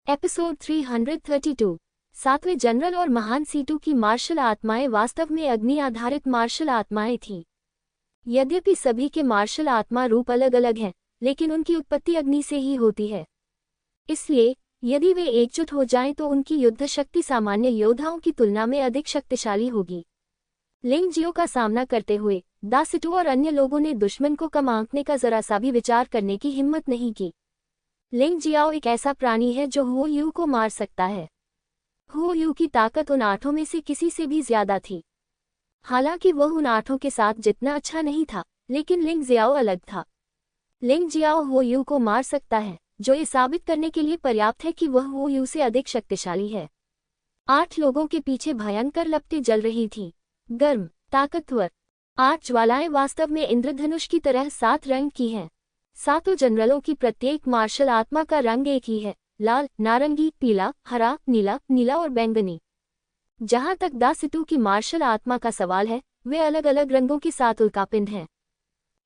Episode 332। सातवें general और महान सीटू की मार्शल आत्माएं वास्तव में अग्नि आधारित मार्शल आत्माएं थीं। यद्यपि सभी के मार्शल आत्मा रूप अलग अलग हैं, लेकिन उनकी उत्पत्ति अग्नि से ही होती है। इसलिए यदि वे एकजुट हो जाएं तो उनकी युद्ध शक्ति सामान्य योद्धाओं की तुलना में अधिक शक्तिशाली होगी। लिंग जियो का सामना करते हुए दा सिटू और अन्य लोगों ने दुश्मन को कम आंकने का जरा सा भी विचार करने की हिम्मत नहीं की। लिंग जियाओ एक ऐसा प्राणी है जो हो यू को मार सकता है। हो यू की ताकत उन आठों में से किसी से भी ज्यादा थी। हालांकि वह उन आठों के साथ जितना अच्छा नहीं था, लेकिन लिंग जियाओ अलग था। लिंग जियाओ हो यू को मार सकता है, जो ये साबित करने के लिए पर्याप्त है कि वह हो यू से अधिक शक्तिशाली है। 8 लोगों के पीछे भयंकर लपटें जल रही थीं, गर्म, ताकतवर। 8 ज्वालाएं वास्तव में इंद्रधनुष की तरह 7 रंग की हैं। सातों जनरलों की प्रत्येक मार्शल आत्मा का रंग एक ही है, लाल, नारंगी, पीला, हरा, नीला, नीला और बैंगनी। जहां तक दा सिटू की मार्शल आत्मा का सवाल है, वे अलग अलग रंगों के 7 उल्कापिंड हैं।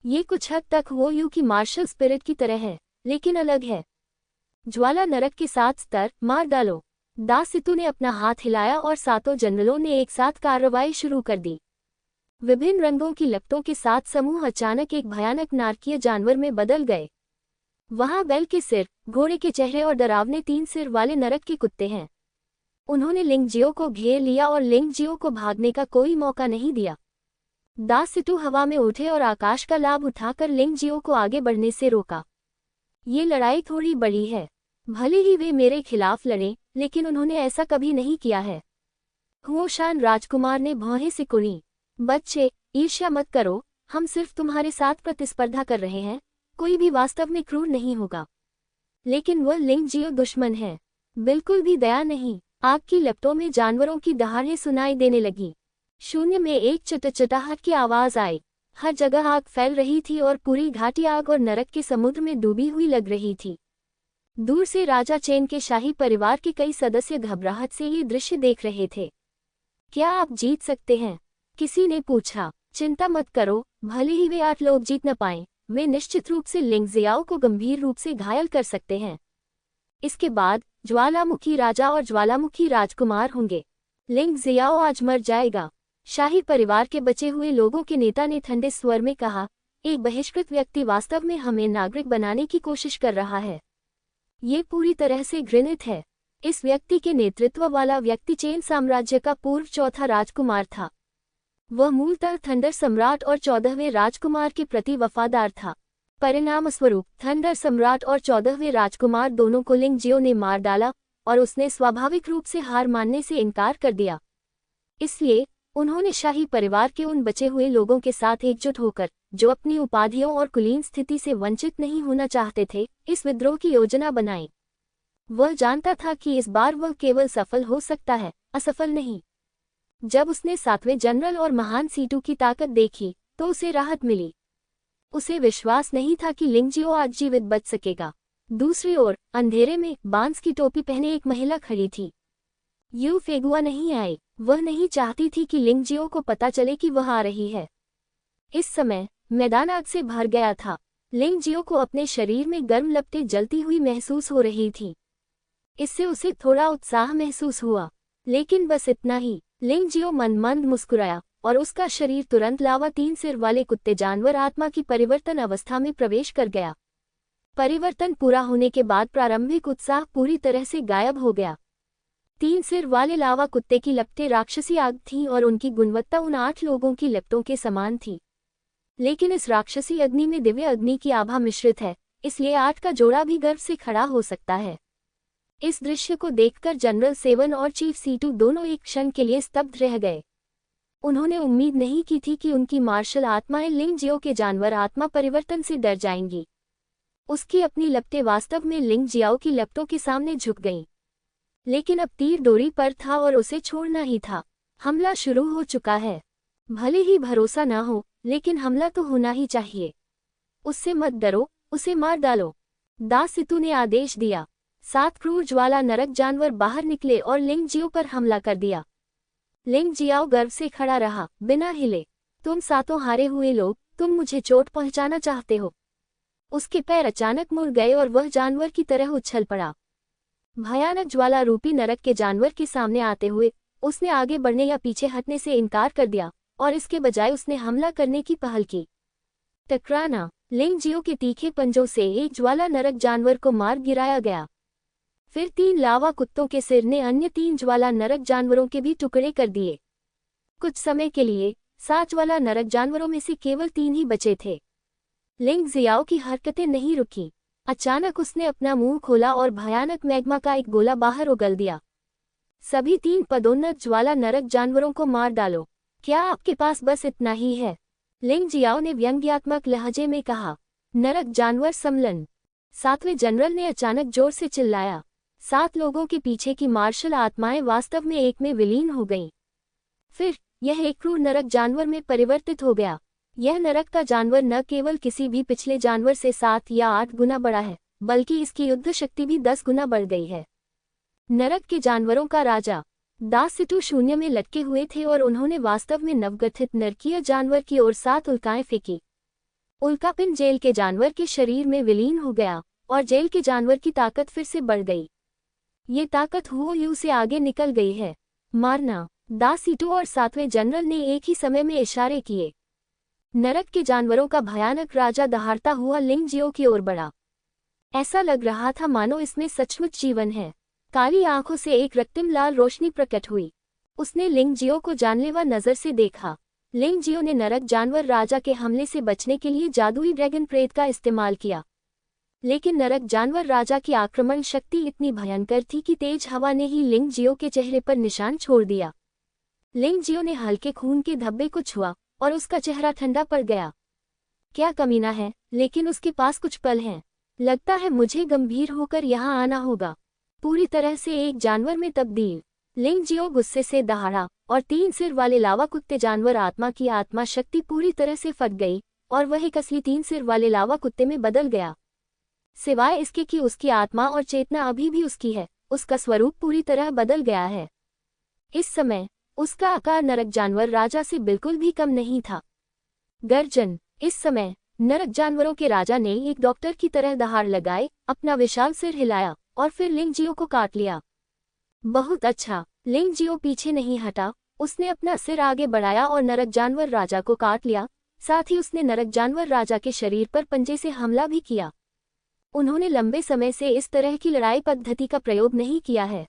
ये कुछ हद तक हो यू की मार्शल स्पिरिट की तरह है, लेकिन अलग है। ज्वाला नरक के 7 स्तर, मार डालो। दा सिटू ने अपना हाथ हिलाया और सातों जनरलों ने एक साथ कार्रवाई शुरू कर दी। विभिन्न रंगों की लपटों के 7 समूह अचानक एक भयानक नारकीय जानवर में बदल गए। वहां बैल के सिर, घोड़े के चेहरे और डरावने 3 सिर वाले नरक के कुत्ते हैं। उन्होंने लिंग जियो को घेर लिया और लिंग जियो को भागने का कोई मौका नहीं दिया। दा सिटू हवा में उठे और आकाश का लाभ उठाकर लिंग जियो को आगे बढ़ने से रोका। ये लड़ाई थोड़ी बड़ी है। भले ही वे मेरे खिलाफ लड़े, लेकिन उन्होंने ऐसा कभी नहीं किया है। हुओशान राजकुमार ने भौहें सिकुड़ी। बच्चे, ईर्ष्या मत करो, हम सिर्फ तुम्हारे साथ प्रतिस्पर्धा कर रहे हैं। कोई भी वास्तव में क्रूर नहीं होगा। लेकिन वह लिंग जियो दुश्मन है, बिल्कुल भी दया नहीं। आग की लपटों में जानवरों की दहाड़ें सुनाई देने लगी। शून्य में एक चटचटाहट की आवाज आई। हर जगह आग फैल रही थी और पूरी घाटी आग और नरक के समुद्र में डूबी हुई लग रही थी। दूर से राजा चेन के शाही परिवार के कई सदस्य घबराहट से ये दृश्य देख रहे थे। क्या आप जीत सकते हैं? किसी ने पूछा। चिंता मत करो, भले ही वे 8 लोग जीत न पाएं, वे निश्चित रूप से लिंग जियाओ को गंभीर रूप से घायल कर सकते हैं। इसके बाद ज्वालामुखी राजा और ज्वालामुखी राजकुमार होंगे। लिंग जियाओ आज मर जाएगा, शाही परिवार के बचे हुए लोगों के नेता ने ठंडे स्वर में कहा। एक बहिष्कृत व्यक्ति वास्तव में हमें नागरिक बनाने की कोशिश कर रहा है। ये पूरी तरह से घृणित है। इस व्यक्ति के नेतृत्व वाला व्यक्ति चेन साम्राज्य का पूर्व चौथा राजकुमार था। वह मूलतः थंडर सम्राट और 14वें राजकुमार के प्रति वफादार था। परिणामस्वरूप थंडर सम्राट और 14वें राजकुमार दोनों को लिंग जियो ने मार डाला और उसने स्वाभाविक रूप से हार मानने से इनकार कर दिया। इसलिए उन्होंने शाही परिवार के उन बचे हुए लोगों के साथ एकजुट होकर, जो अपनी उपाधियों और कुलीन स्थिति से वंचित नहीं होना चाहते थे, इस विद्रोह की योजना बनाई। वह जानता था कि इस बार वह केवल सफल हो सकता है, असफल नहीं। जब उसने 7वें जनरल और महान सीटू की ताकत देखी, तो उसे राहत मिली। उसे विश्वास नहीं था कि लिंग जियो आज जीवित बच सकेगा। दूसरी ओर अंधेरे में बांस की टोपी पहने एक महिला खड़ी थी। यू फेगुआ नहीं आई। वह नहीं चाहती थी कि लिंग जियो को पता चले कि वह आ रही है। इस समय मैदान आग से भर गया था। लिंग जियो को अपने शरीर में गर्म लपटें जलती हुई महसूस हो रही थी। इससे उसे थोड़ा उत्साह महसूस हुआ, लेकिन बस इतना ही। लिंग जियो मंद मुस्कुराया और उसका शरीर तुरंत लावा 3 सिर वाले कुत्ते जानवर आत्मा की परिवर्तन अवस्था में प्रवेश कर गया। परिवर्तन पूरा होने के बाद प्रारंभिक उत्साह पूरी तरह से गायब हो गया। 3 सिर वाले लावा कुत्ते की लपटें राक्षसी आग थीं और उनकी गुणवत्ता उन 8 लोगों की लपटों के समान थी। लेकिन इस राक्षसी अग्नि में दिव्य अग्नि की आभा मिश्रित है, इसलिए 8 का जोड़ा भी गर्व से खड़ा हो सकता है। इस दृश्य को देखकर जनरल सेवन और चीफ सीटू दोनों एक क्षण के लिए स्तब्ध रह गए। उन्होंने उम्मीद नहीं की थी कि उनकी मार्शल आत्माएं लिंग जियो के जानवर आत्मा परिवर्तन से डर जाएंगी। उसकी अपनी लपटें वास्तव में लिंग जियाओ की लपटों के सामने झुक गईं। लेकिन अब तीर डोरी पर था और उसे छोड़ना ही था। हमला शुरू हो चुका है। भले ही भरोसा ना हो, लेकिन हमला तो होना ही चाहिए। उससे मत डरो, उसे मार डालो, दा सिटू ने आदेश दिया। 7 क्रूर ज्वाला नरक जानवर बाहर निकले और लिंग जियो पर हमला कर दिया। लिंग जियाओ गर्व से खड़ा रहा, बिना हिले। तुम सातों हारे हुए लोग, तुम मुझे चोट पहुंचाना चाहते हो। उसके पैर अचानक मुड़ गए और वह जानवर की तरह उछल पड़ा। भयानक ज्वाला रूपी नरक के जानवर के सामने आते हुए उसने आगे बढ़ने या पीछे हटने से इनकार कर दिया और इसके बजाय उसने हमला करने की पहल की। टकराना। लिंगजियो के तीखे पंजों से एक ज्वाला नरक जानवर को मार गिराया गया। फिर 3 लावा कुत्तों के सिर ने अन्य 3 ज्वाला नरक जानवरों के भी टुकड़े कर दिए। कुछ समय के लिए 7 ज्वाला नरक जानवरों में से केवल 3 ही बचे थे। लिंगजियाओ की हरकतें नहीं रुकी। अचानक उसने अपना मुंह खोला और भयानक मैग्मा का एक गोला बाहर उगल दिया। सभी 3 पदोन्नत ज्वाला नरक जानवरों को मार डालो। क्या आपके पास बस इतना ही है? लिंगजियाओ ने व्यंग्यात्मक लहजे में कहा। नरक जानवर सम्मेलन। 7वें जनरल ने अचानक जोर से चिल्लाया। 7 लोगों के पीछे की मार्शल आत्माएं वास्तव में एक में विलीन हो गईं। फिर यह एक क्रूर नरक जानवर में परिवर्तित हो गया। यह नरक का जानवर न केवल किसी भी पिछले जानवर से 7 या 8 गुना बड़ा है, बल्कि इसकी युद्ध शक्ति भी 10 गुना बढ़ गई है। नरक के जानवरों का राजा दासिटू शून्य में लटके हुए थे और उन्होंने वास्तव में नवगठित नरकीय जानवर की ओर 7 उल्काएं फेंकी। उल्कापिंड जेल के जानवर के शरीर में विलीन हो गया और जेल के जानवर की ताकत फिर से बढ़ गई। ये ताकत हुओ यू से आगे निकल गई है। मारना। दासिटू और 7वें जनरल ने एक ही समय में इशारे किए। नरक के जानवरों का भयानक राजा दहाड़ता हुआ लिंगजियो की ओर बढ़ा। ऐसा लग रहा था मानो इसमें सचमुच जीवन है। काली आंखों से एक रक्तिम लाल रोशनी प्रकट हुई। उसने लिंगजियो को जानलेवा नजर से देखा। लिंगजियो ने नरक जानवर राजा के हमले से बचने के लिए जादुई ड्रैगन प्रेत का इस्तेमाल किया, लेकिन नरक जानवर राजा की आक्रमण शक्ति इतनी भयंकर थी कि तेज हवा ने ही लिंगजियो के चेहरे पर निशान छोड़ दिया। लिंगजियो ने हल्के खून के धब्बे को छुआ और उसका चेहरा ठंडा पड़ गया। क्या कमीना है, लेकिन उसके पास कुछ पल हैं। लगता है मुझे गंभीर होकर यहाँ आना होगा। पूरी तरह से एक जानवर में तब्दील। लिंगजियो गुस्से से दहाड़ा और 3 सिर वाले लावा कुत्ते जानवर आत्मा की आत्मा शक्ति पूरी तरह से फट गई और वह एक असली 3 सिर वाले लावा कुत्ते में बदल गया। सिवाय इसके कि उसकी आत्मा और चेतना अभी भी उसकी है, उसका स्वरूप पूरी तरह बदल गया है। इस समय उसका आकार नरक जानवर राजा से बिल्कुल भी कम नहीं था। गर्जन। इस समय नरक जानवरों के राजा ने एक डॉक्टर की तरह दहाड़ लगाए, अपना विशाल सिर हिलाया और फिर लिंगजियो को काट लिया। बहुत अच्छा। लिंगजियो पीछे नहीं हटा। उसने अपना सिर आगे बढ़ाया और नरक जानवर राजा को काट लिया। साथ ही उसने नरक जानवर राजा के शरीर पर पंजे से हमला भी किया। उन्होंने लंबे समय से इस तरह की लड़ाई पद्धति का प्रयोग नहीं किया है,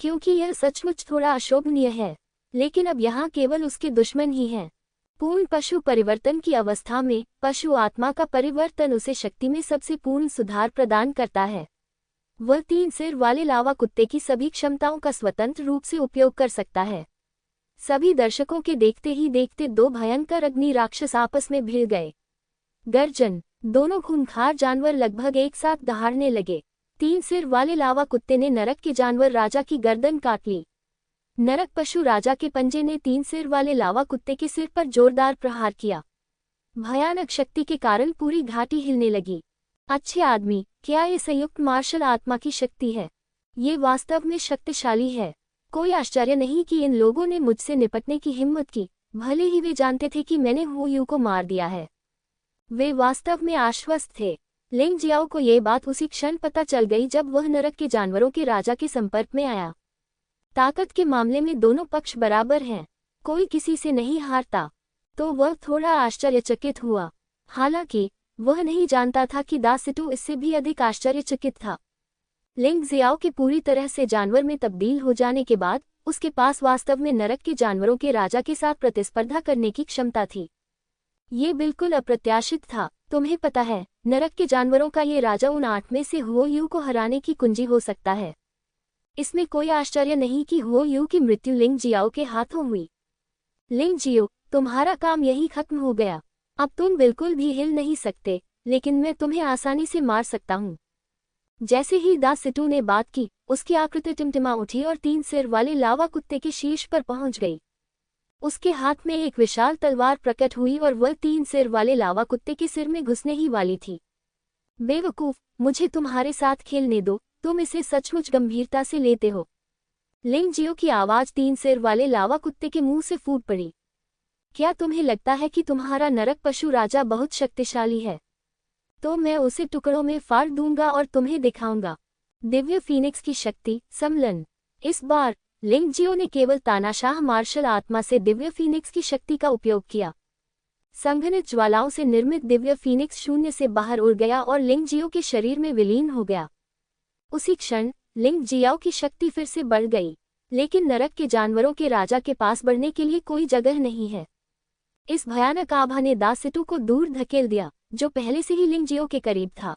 क्योंकि यह सचमुच थोड़ा अशोभनीय है, लेकिन अब यहाँ केवल उसके दुश्मन ही हैं। पूर्ण पशु परिवर्तन की अवस्था में पशु आत्मा का परिवर्तन उसे शक्ति में सबसे पूर्ण सुधार प्रदान करता है। वह 3 सिर वाले लावा कुत्ते की सभी क्षमताओं का स्वतंत्र रूप से उपयोग कर सकता है। सभी दर्शकों के देखते ही देखते 2 भयंकर अग्नि राक्षस आपस में भिड़ गए। गर्जन। दोनों खूंखार जानवर लगभग एक साथ दहाड़ने लगे। 3 सिर वाले लावा कुत्ते ने नरक के जानवर राजा की गर्दन काट ली। नरक पशु राजा के पंजे ने 3 सिर वाले लावा कुत्ते के सिर पर जोरदार प्रहार किया। भयानक शक्ति के कारण पूरी घाटी हिलने लगी। अच्छे आदमी, क्या ये संयुक्त मार्शल आत्मा की शक्ति है? ये वास्तव में शक्तिशाली है। कोई आश्चर्य नहीं कि इन लोगों ने मुझसे निपटने की हिम्मत की, भले ही वे जानते थे कि मैंने हू यू को मार दिया है। वे वास्तव में आश्वस्त थे। लिंगजियाओ को ये बात उसी क्षण पता चल गई जब वह नरक के जानवरों के राजा के संपर्क में आया। ताकत के मामले में दोनों पक्ष बराबर हैं, कोई किसी से नहीं हारता। तो वह थोड़ा आश्चर्यचकित हुआ। हालांकि वह नहीं जानता था कि दासिटू इससे भी अधिक आश्चर्यचकित था। लिंगजियाओ के पूरी तरह से जानवर में तब्दील हो जाने के बाद उसके पास वास्तव में नरक के जानवरों के राजा के साथ प्रतिस्पर्धा करने की क्षमता थी। ये बिल्कुल अप्रत्याशित था। तुम्हें पता है, नरक के जानवरों का ये राजा उन 8 में से हुओ यू को हराने की कुंजी हो सकता है। इसमें कोई आश्चर्य नहीं कि हुओ यू की मृत्यु लिंगजियाओ के हाथों हुई। लिंगजियो, तुम्हारा काम यही खत्म हो गया। अब तुम बिल्कुल भी हिल नहीं सकते, लेकिन मैं तुम्हें आसानी से मार सकता हूँ। जैसे ही दासिटू ने बात की, उसकी आकृति टिमटिमा उठी और 3 सिर वाले लावा कुत्ते के शीर्ष पर पहुंच गई। उसके हाथ में एक विशाल तलवार प्रकट हुई और वह 3 सिर वाले लावा कुत्ते के सिर में घुसने ही वाली थी। बेवकूफ, मुझे तुम्हारे साथ खेलने दो, तुम इसे सचमुच गंभीरता से लेते हो। लिंगजियो की आवाज 3 सिर वाले लावा कुत्ते के मुंह से फूट पड़ी। क्या तुम्हें लगता है कि तुम्हारा नरक पशु राजा बहुत शक्तिशाली है? तो मैं उसे टुकड़ों में फाड़ दूंगा और तुम्हें दिखाऊंगा। दिव्य फीनिक्स की शक्ति सम्मिलन। इस बार लिंग जियो ने केवल तानाशाह मार्शल आत्मा से दिव्य फीनिक्स की शक्ति का उपयोग किया। संघनित ज्वालाओं से निर्मित दिव्य फीनिक्स शून्य से बाहर उड़ गया और लिंग जियो के शरीर में विलीन हो गया। उसी क्षण लिंग जियाओ की शक्ति फिर से बढ़ गई, लेकिन नरक के जानवरों के राजा के पास बढ़ने के लिए कोई जगह नहीं है। इस भयानक आभा ने दासितु को दूर धकेल दिया, जो पहले से ही लिंग जियो के करीब था।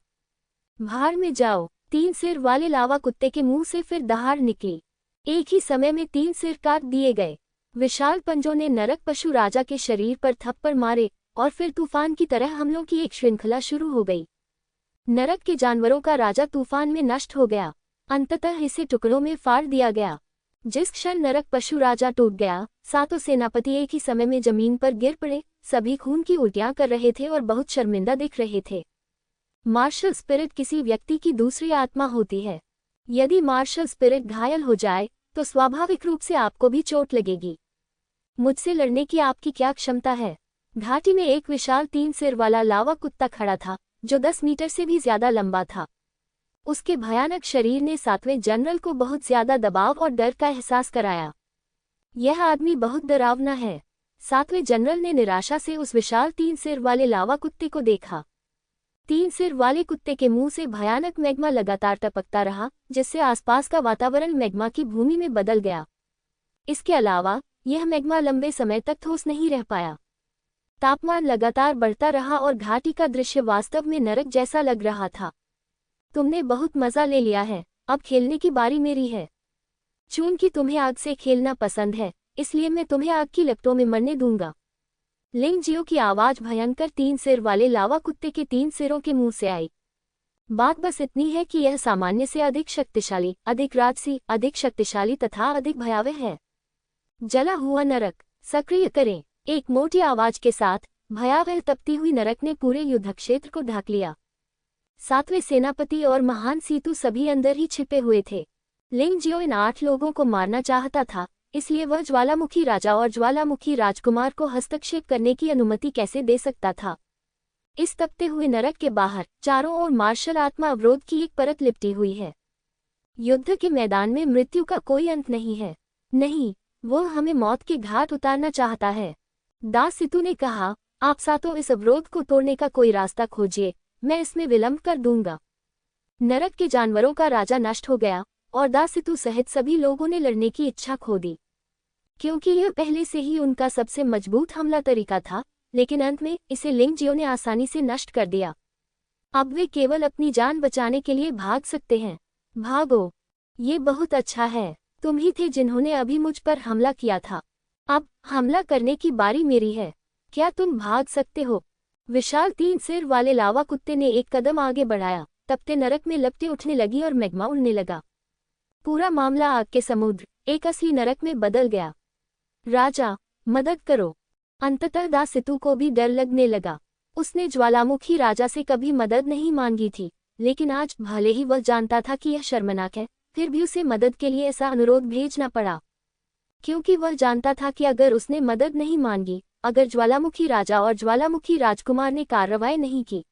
भाड़ में जाओ। 3 सिर वाले लावा कुत्ते के मुंह से फिर दहाड़ निकली। एक ही समय में 3 सिर काट दिए गए। विशाल पंजों ने नरक पशु राजा के शरीर पर थप्पड़ मारे और फिर तूफान की तरह हमलों की एक श्रृंखला शुरू हो गई। नरक के जानवरों का राजा तूफान में नष्ट हो गया। अंततः इसे टुकड़ों में फाड़ दिया गया। जिस क्षण नरक पशु राजा टूट गया, सातों सेनापति एक ही समय में जमीन पर गिर पड़े। सभी खून की उल्टियां कर रहे थे और बहुत शर्मिंदा दिख रहे थे। मार्शल स्पिरिट किसी व्यक्ति की दूसरी आत्मा होती है। यदि मार्शल स्पिरिट घायल हो जाए तो स्वाभाविक रूप से आपको भी चोट लगेगी। मुझसे लड़ने की आपकी क्या क्षमता है? घाटी में एक विशाल 3 सिर वाला लावा कुत्ता खड़ा था, जो 10 मीटर से भी ज्यादा लंबा था। उसके भयानक शरीर ने 7वें जनरल को बहुत ज्यादा दबाव और डर का एहसास कराया। यह आदमी बहुत डरावना है। 7वें जनरल ने निराशा से उस विशाल 3 सिर वाले लावा कुत्ते को देखा। 3 सिर वाले कुत्ते के मुंह से भयानक मैग्मा लगातार टपकता रहा, जिससे आसपास का वातावरण मैग्मा की भूमि में बदल गया। इसके अलावा यह मैग्मा लंबे समय तक ठोस नहीं रह पाया। तापमान लगातार बढ़ता रहा और घाटी का दृश्य वास्तव में नरक जैसा लग रहा था। तुमने बहुत मजा ले लिया है, अब खेलने की बारी मेरी है। चूंकि तुम्हें आग से खेलना पसंद है, इसलिए मैं तुम्हें आग की लपटों में मरने दूंगा। लिंग जियो की आवाज भयंकर 3 सिर वाले लावा कुत्ते के 3 सिरों के मुंह से आई। बात बस इतनी है कि यह सामान्य से अधिक शक्तिशाली, अधिक राजसी, अधिक शक्तिशाली तथा अधिक भयावह है। जला हुआ नरक सक्रिय करें। एक मोटी आवाज के साथ भयावह तपती हुई नरक ने पूरे युद्धक्षेत्र को ढक लिया। 7वें सेनापति और महान सीतु सभी अंदर ही छिपे हुए थे। लिंग जियो इन 8 लोगों को मारना चाहता था, इसलिए वह ज्वालामुखी राजा और ज्वालामुखी राजकुमार को हस्तक्षेप करने की अनुमति कैसे दे सकता था। इस तपते हुए नरक के बाहर चारों ओर मार्शल आत्मा अवरोध की एक परत लिपटी हुई है। युद्ध के मैदान में मृत्यु का कोई अंत नहीं है। नहीं, वो हमें मौत के घाट उतारना चाहता है। दासितु ने कहा, आप सातों इस अवरोध को तोड़ने का कोई रास्ता खोजिए, मैं इसमें विलंब कर दूंगा। नरक के जानवरों का राजा नष्ट हो गया और दासितु सहित सभी लोगों ने लड़ने की इच्छा खो दी, क्योंकि यह पहले से ही उनका सबसे मजबूत हमला तरीका था। लेकिन अंत में इसे लिंग जियो ने आसानी से नष्ट कर दिया। अब वे केवल अपनी जान बचाने के लिए भाग सकते हैं। भागो। ये बहुत अच्छा है। तुम ही थे जिन्होंने अभी मुझ पर हमला किया था। अब हमला करने की बारी मेरी है। क्या तुम भाग सकते हो? विशाल 3 सिर वाले लावा कुत्ते ने एक कदम आगे बढ़ाया। तपते नरक में लपटें उठने लगी और मैग्मा उड़ने लगा। पूरा मामला आग के समुद्र, एक असली नरक में बदल गया। राजा, मदद करो। अंततः दासितु को भी डर लगने लगा। उसने ज्वालामुखी राजा से कभी मदद नहीं मांगी थी, लेकिन आज भले ही वह जानता था कि यह शर्मनाक है, फिर भी उसे मदद के लिए ऐसा अनुरोध भेजना पड़ा, क्योंकि वह जानता था कि अगर उसने मदद नहीं मांगी, अगर ज्वालामुखी राजा और ज्वालामुखी राजकुमार ने कार्रवाई नहीं की,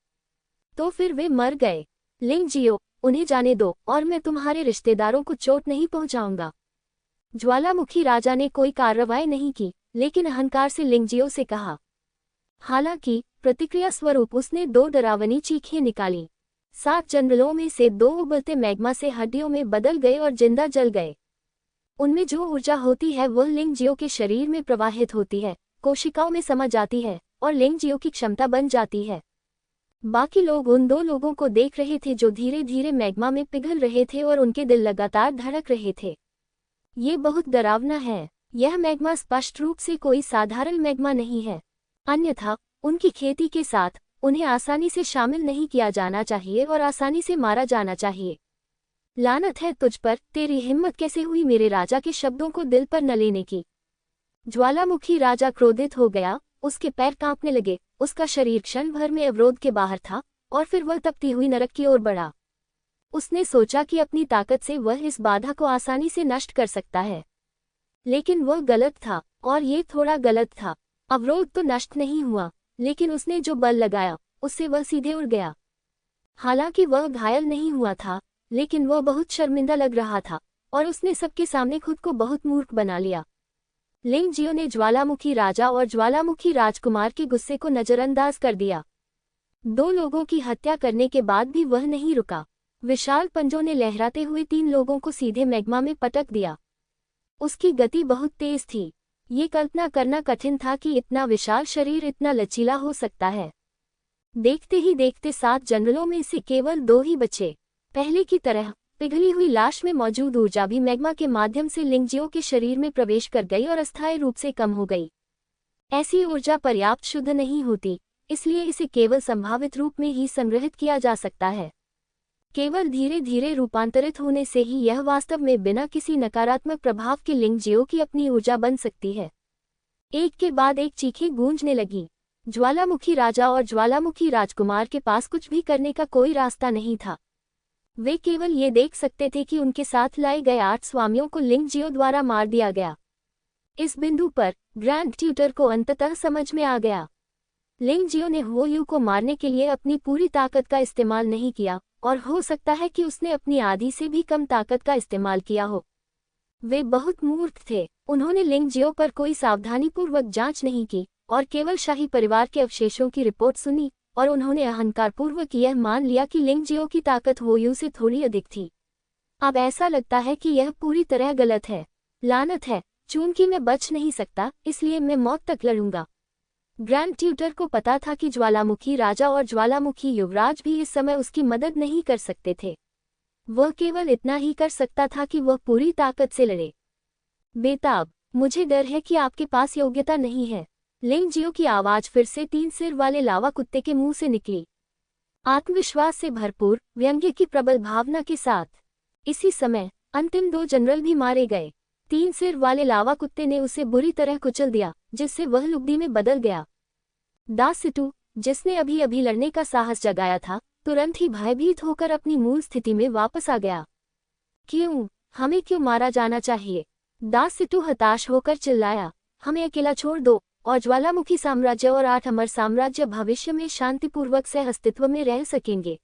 तो फिर वे मर गए। लिंग जियो, उन्हें जाने दो और मैं तुम्हारे रिश्तेदारों को चोट नहीं पहुंचाऊंगा। ज्वालामुखी राजा ने कोई कार्रवाई नहीं की, लेकिन अहंकार से लिंग जियो से कहा। हालांकि प्रतिक्रिया स्वरूप उसने 2 डरावनी चीखें निकाली। 7 जनरलों में से 2 उबलते मैग्मा से हड्डियों में बदल गए और जिंदा जल गए। उनमें जो ऊर्जा होती है वह लिंग जियो के शरीर में प्रवाहित होती है, कोशिकाओं में समा जाती है और लिंग जियो की क्षमता बन जाती है। बाकी लोग उन 2 लोगों को देख रहे थे जो धीरे धीरे मैग्मा में पिघल रहे थे और उनके दिल लगातार धड़क रहे थे। ये बहुत डरावना है। यह मैग्मा स्पष्ट रूप से कोई साधारण मैग्मा नहीं है, अन्यथा उनकी खेती के साथ उन्हें आसानी से शामिल नहीं किया जाना चाहिए और आसानी से मारा जाना चाहिए। लानत है तुझ पर, तेरी हिम्मत कैसे हुई मेरे राजा के शब्दों को दिल पर न लेने की। ज्वालामुखी राजा क्रोधित हो गया, उसके पैर कांपने लगे, उसका शरीर क्षण भर में अवरोध के बाहर था और फिर वह तपती हुई नरक की ओर बढ़ा। उसने सोचा कि अपनी ताकत से वह इस बाधा को आसानी से नष्ट कर सकता है, लेकिन वह गलत था और ये थोड़ा गलत था। अवरोध तो नष्ट नहीं हुआ, लेकिन उसने जो बल लगाया उससे वह सीधे उड़ गया। हालांकि वह घायल नहीं हुआ था, लेकिन वह बहुत शर्मिंदा लग रहा था और उसने सबके सामने खुद को बहुत मूर्ख बना लिया। लिंग जियो ने ज्वालामुखी राजा और ज्वालामुखी राजकुमार के गुस्से को नजरअंदाज कर दिया। 2 लोगों की हत्या करने के बाद भी वह नहीं रुका। विशाल पंजों ने लहराते हुए 3 लोगों को सीधे मैग्मा में पटक दिया। उसकी गति बहुत तेज थी। ये कल्पना करना कठिन था कि इतना विशाल शरीर इतना लचीला हो सकता है। देखते ही देखते 7 जनरलों में से केवल 2 ही बचे। पहले की तरह पिघली हुई लाश में मौजूद ऊर्जा भी मैग्मा के माध्यम से लिंगजियो के शरीर में प्रवेश कर गई और अस्थायी रूप से कम हो गई। ऐसी ऊर्जा पर्याप्त शुद्ध नहीं होती, इसलिए इसे केवल संभावित रूप में ही संग्रहित किया जा सकता है। केवल धीरे धीरे रूपांतरित होने से ही यह वास्तव में बिना किसी नकारात्मक प्रभाव के लिंगजियो की अपनी ऊर्जा बन सकती है। एक के बाद एक चीखें गूंजने लगी। ज्वालामुखी राजा और ज्वालामुखी राजकुमार के पास कुछ भी करने का कोई रास्ता नहीं था। वे केवल ये देख सकते थे कि उनके साथ लाए गए 8 स्वामियों को लिंगजियो द्वारा मार दिया गया। इस बिंदु पर ग्रैंड ट्यूटर को अंततः समझ में आ गया। लिंगजियो ने हुओयू को मारने के लिए अपनी पूरी ताकत का इस्तेमाल नहीं किया और हो सकता है कि उसने अपनी आधी से भी कम ताकत का इस्तेमाल किया हो। वे बहुत मूर्ख थे। उन्होंने लिंगजियो पर कोई सावधानीपूर्वक जांच नहीं की और केवल शाही परिवार के अवशेषों की रिपोर्ट सुनी और उन्होंने अहंकारपूर्वक यह मान लिया कि लिंगजियो की ताकत हुओयू से थोड़ी अधिक थी। अब ऐसा लगता है कि यह पूरी तरह गलत है। लानत है, चूंकि मैं बच नहीं सकता इसलिए मैं मौत तक लड़ूंगा। ग्रैंड ट्यूटर को पता था कि ज्वालामुखी राजा और ज्वालामुखी युवराज भी इस समय उसकी मदद नहीं कर सकते थे। वह केवल इतना ही कर सकता था कि वह पूरी ताकत से लड़े। बेताब, मुझे डर है कि आपके पास योग्यता नहीं है। लिंगजियो की आवाज फिर से 3 सिर वाले लावा कुत्ते के मुंह से निकली, आत्मविश्वास से भरपूर, व्यंग्य की प्रबल भावना के साथ। इसी समय अंतिम 2 जनरल भी मारे गए। 3 सिर वाले लावा कुत्ते ने उसे बुरी तरह कुचल दिया, जिससे वह लुगदी में बदल गया। दासिटू, जिसने अभी अभी लड़ने का साहस जगाया था, तुरंत ही भयभीत होकर अपनी मूल स्थिति में वापस आ गया। क्यों? हमें क्यों मारा जाना चाहिए? दासिटू हताश होकर चिल्लाया, हमें अकेला छोड़ दो और ज्वालामुखी साम्राज्य और 8 अमर साम्राज्य भविष्य में शांतिपूर्वक सह अस्तित्व में रह सकेंगे।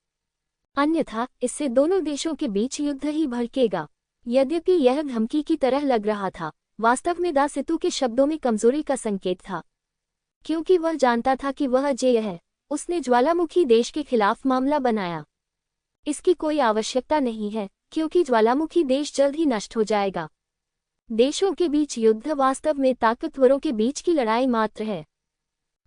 अन्यथा इससे दोनों देशों के बीच युद्ध ही भड़केगा। यद्यपि यह धमकी की तरह लग रहा था, वास्तव में दासिटू के शब्दों में कमजोरी का संकेत था। क्योंकि वह जानता था कि वह अजेय है, उसने ज्वालामुखी देश के खिलाफ मामला बनाया। इसकी कोई आवश्यकता नहीं है, क्योंकि ज्वालामुखी देश जल्द ही नष्ट हो जाएगा। देशों के बीच युद्ध वास्तव में ताकतवरों के बीच की लड़ाई मात्र है।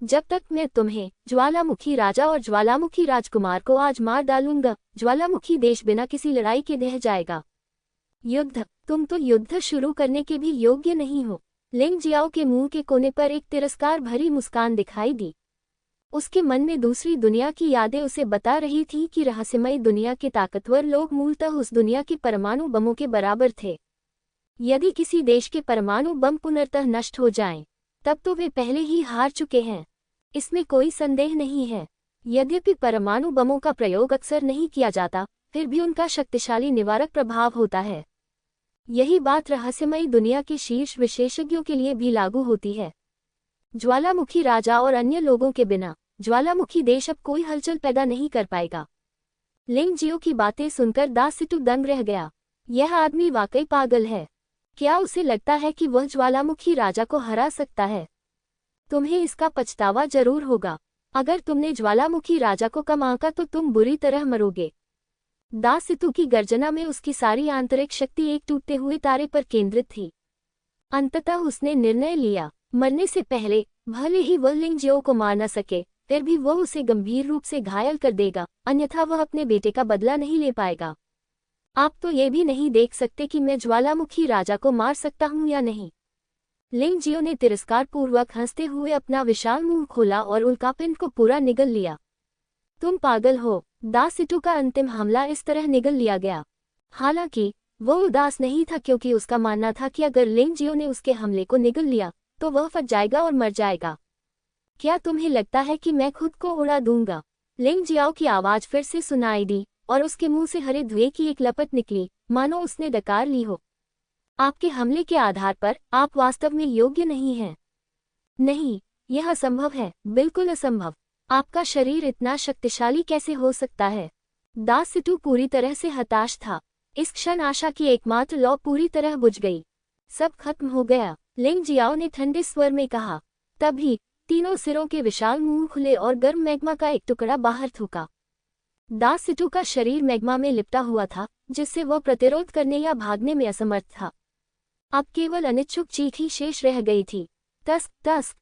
जब तक मैं तुम्हें, ज्वालामुखी राजा और ज्वालामुखी राजकुमार को आज मार डालूंगा, ज्वालामुखी देश बिना किसी लड़ाई के ढह जाएगा। युद्ध? तुम तो युद्ध शुरू करने के भी योग्य नहीं हो। लिंगजियाओ के मुंह के कोने पर एक तिरस्कार भरी मुस्कान दिखाई दी। उसके मन में दूसरी दुनिया की यादें उसे बता रही थी कि रहस्यमयी दुनिया के ताकतवर लोग मूलतः उस दुनिया के परमाणु बमों के बराबर थे। यदि किसी देश के परमाणु बम पुनर्तः नष्ट हो जाएं, तब तो वे पहले ही हार चुके हैं, इसमें कोई संदेह नहीं है। यद्यपि परमाणु बमों का प्रयोग अक्सर नहीं किया जाता, फिर भी उनका शक्तिशाली निवारक प्रभाव होता है। यही बात रहस्यमयी दुनिया के शीर्ष विशेषज्ञों के लिए भी लागू होती है। ज्वालामुखी राजा और अन्य लोगों के बिना ज्वालामुखी देश अब कोई हलचल पैदा नहीं कर पाएगा। लिंगजियो की बातें सुनकर दासिटू दंग रह गया। यह आदमी वाकई पागल है। क्या उसे लगता है कि वह ज्वालामुखी राजा को हरा सकता है? तुम्हें इसका पछतावा जरूर होगा। अगर तुमने ज्वालामुखी राजा को कम आंका तो तुम बुरी तरह मरोगे। दासिटू की गर्जना में उसकी सारी आंतरिक शक्ति एक टूटते हुए तारे पर केंद्रित थी। अंततः उसने निर्णय लिया, मरने से पहले भले ही वह लिंगजियो को मार न सके, फिर भी वह उसे गंभीर रूप से घायल कर देगा, अन्यथा वह अपने बेटे का बदला नहीं ले पाएगा। आप तो ये भी नहीं देख सकते कि मैं ज्वालामुखी राजा को मार सकता हूँ या नहीं। लिंगजियो ने तिरस्कारपूर्वक हंसते हुए अपना विशाल मुंह खोला और उल्कापिंड को पूरा निगल लिया। तुम पागल हो। दासिटू का अंतिम हमला इस तरह निगल लिया गया। हालांकि वो उदास नहीं था, क्योंकि उसका मानना था कि अगर लिंगजियो ने उसके हमले को निगल लिया तो वह फट जाएगा और मर जाएगा। क्या तुम्हें लगता है कि मैं खुद को उड़ा दूंगा? लिंगजियाओ की आवाज फिर से सुनाई दी और उसके मुंह से हरे धुएं की एक लपट निकली, मानो उसने डकार ली हो। आपके हमले के आधार पर आप वास्तव में योग्य नहीं हैं। नहीं, यह असंभव है, बिल्कुल असंभव। आपका शरीर इतना शक्तिशाली कैसे हो सकता है? दासिटू पूरी तरह से हताश था। इस क्षण आशा की एकमात्र लौ पूरी तरह बुझ गई। सब खत्म हो गया, लिंग जियाओ ने ठंडे स्वर में कहा। तभी तीनों सिरों के विशाल मुंह खुले और गर्म मैग्मा का एक टुकड़ा बाहर थूका। दासिटू का शरीर मैग्मा में लिपटा हुआ था, जिससे वह प्रतिरोध करने या भागने में असमर्थ था। अब केवल अनिच्छुक चीख ही शेष रह गई थी। तस्क तस्क ...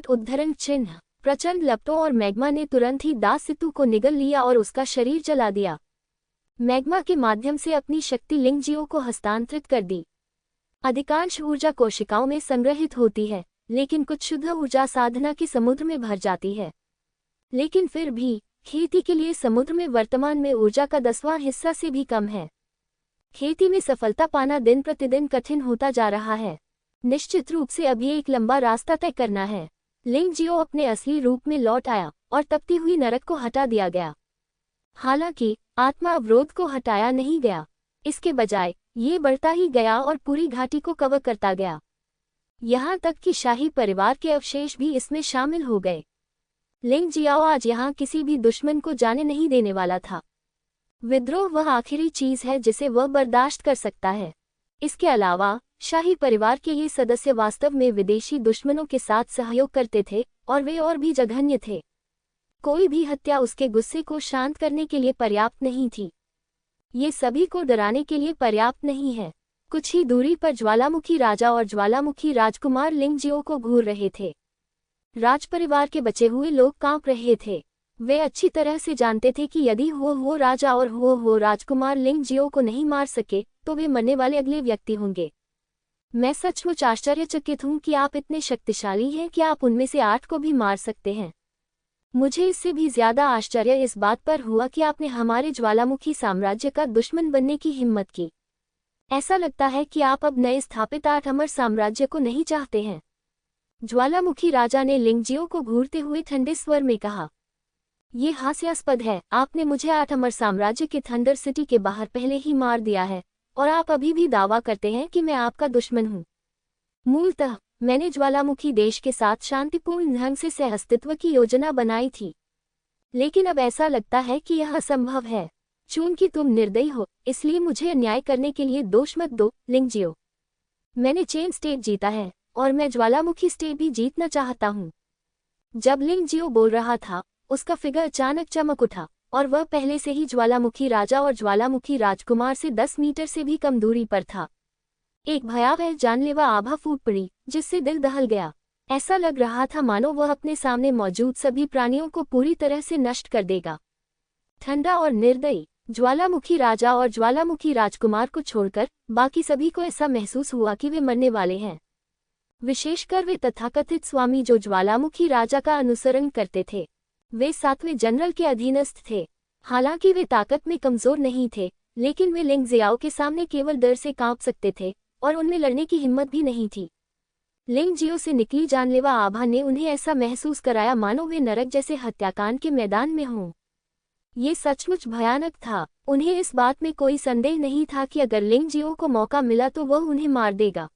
उद्धरण चिन्ह। प्रचंड लपटों और मैग्मा ने तुरंत ही दासिटू को निगल लिया और उसका शरीर जला दिया। मैग्मा के माध्यम से अपनी शक्ति लिंगजियो को हस्तांतरित कर दी। अधिकांश ऊर्जा कोशिकाओं में संग्रहित होती है, लेकिन कुछ शुद्ध ऊर्जा साधना के समुद्र में भर जाती है। लेकिन फिर भी खेती के लिए समुद्र में वर्तमान में ऊर्जा का 10वां हिस्सा से भी कम है। खेती में सफलता पाना दिन प्रतिदिन कठिन होता जा रहा है। निश्चित रूप से अभी एक लंबा रास्ता तय करना है। लिंगजियो अपने असली रूप में लौट आया और तपती हुई नरक को हटा दिया गया। हालांकि आत्मा अवरोध को हटाया नहीं गया, इसके बजाय ये बढ़ता ही गया और पूरी घाटी को कवर करता गया। यहाँ तक कि शाही परिवार के अवशेष भी इसमें शामिल हो गए। लिंग जियाओ आज यहाँ किसी भी दुश्मन को जाने नहीं देने वाला था। विद्रोह वह आखिरी चीज है जिसे वह बर्दाश्त कर सकता है। इसके अलावा शाही परिवार के ये सदस्य वास्तव में विदेशी दुश्मनों के साथ सहयोग करते थे और वे और भी जघन्य थे। कोई भी हत्या उसके गुस्से को शांत करने के लिए पर्याप्त नहीं थी। ये सभी को डराने के लिए पर्याप्त नहीं है। कुछ ही दूरी पर ज्वालामुखी राजा और ज्वालामुखी राजकुमार लिंगजियो को घूर रहे थे। राजपरिवार के बचे हुए लोग कांप रहे थे। वे अच्छी तरह से जानते थे कि यदि वो राजा और वो राजकुमार लिंगजियो को नहीं मार सके तो वे मरने वाले अगले व्यक्ति होंगे। मैं सचमुच आश्चर्यचकित हूँ कि आप इतने शक्तिशाली हैं कि आप उनमें से 8 को भी मार सकते हैं। मुझे इससे भी ज्यादा आश्चर्य इस बात पर हुआ कि आपने हमारे ज्वालामुखी साम्राज्य का दुश्मन बनने की हिम्मत की। ऐसा लगता है कि आप अब नए स्थापित 8 अमर साम्राज्य को नहीं चाहते हैं। ज्वालामुखी राजा ने लिंगजियो को घूरते हुए ठंडे स्वर में कहा। ये हास्यास्पद है, आपने मुझे 8 अमर साम्राज्य के थंडर सिटी के बाहर पहले ही मार दिया है और आप अभी भी दावा करते हैं कि मैं आपका दुश्मन हूँ। मूलतः मैंने ज्वालामुखी देश के साथ शांतिपूर्ण ढंग से सहअस्तित्व की योजना बनाई थी, लेकिन अब ऐसा लगता है कि यह असंभव है। चूंकि तुम निर्दयी हो, इसलिए मुझे अन्याय करने के लिए दोष मत दो, लिंगजियो। मैंने चेन स्टेट जीता है और मैं ज्वालामुखी स्टेट भी जीतना चाहता हूँ। जब लिंगजियो बोल रहा था, उसका फिगर अचानक चमक उठा और वह पहले से ही ज्वालामुखी राजा और ज्वालामुखी राजकुमार से 10 मीटर से भी कम दूरी पर था। एक भयावह जानलेवा आभा फूट पड़ी, जिससे दिल दहल गया। ऐसा लग रहा था मानो वह अपने सामने मौजूद सभी प्राणियों को पूरी तरह से नष्ट कर देगा। ठंडा और निर्दयी ज्वालामुखी राजा और ज्वालामुखी राजकुमार को छोड़कर बाकी सभी को ऐसा महसूस हुआ कि वे मरने वाले हैं। विशेषकर वे तथाकथित स्वामी जो ज्वालामुखी राजा का अनुसरण करते थे। वे 7वें जनरल के अधीनस्थ थे। हालांकि वे ताकत में कमजोर नहीं थे, लेकिन वे लिंगजियाओ के सामने केवल डर से कांप सकते थे और उनमें लड़ने की हिम्मत भी नहीं थी। लिंगजियो से निकली जानलेवा आभा ने उन्हें ऐसा महसूस कराया मानो वे नरक जैसे हत्याकांड के मैदान में हों। ये सचमुच भयानक था। उन्हें इस बात में कोई संदेह नहीं था कि अगर लिंगजियो को मौका मिला तो वह उन्हें मार देगा।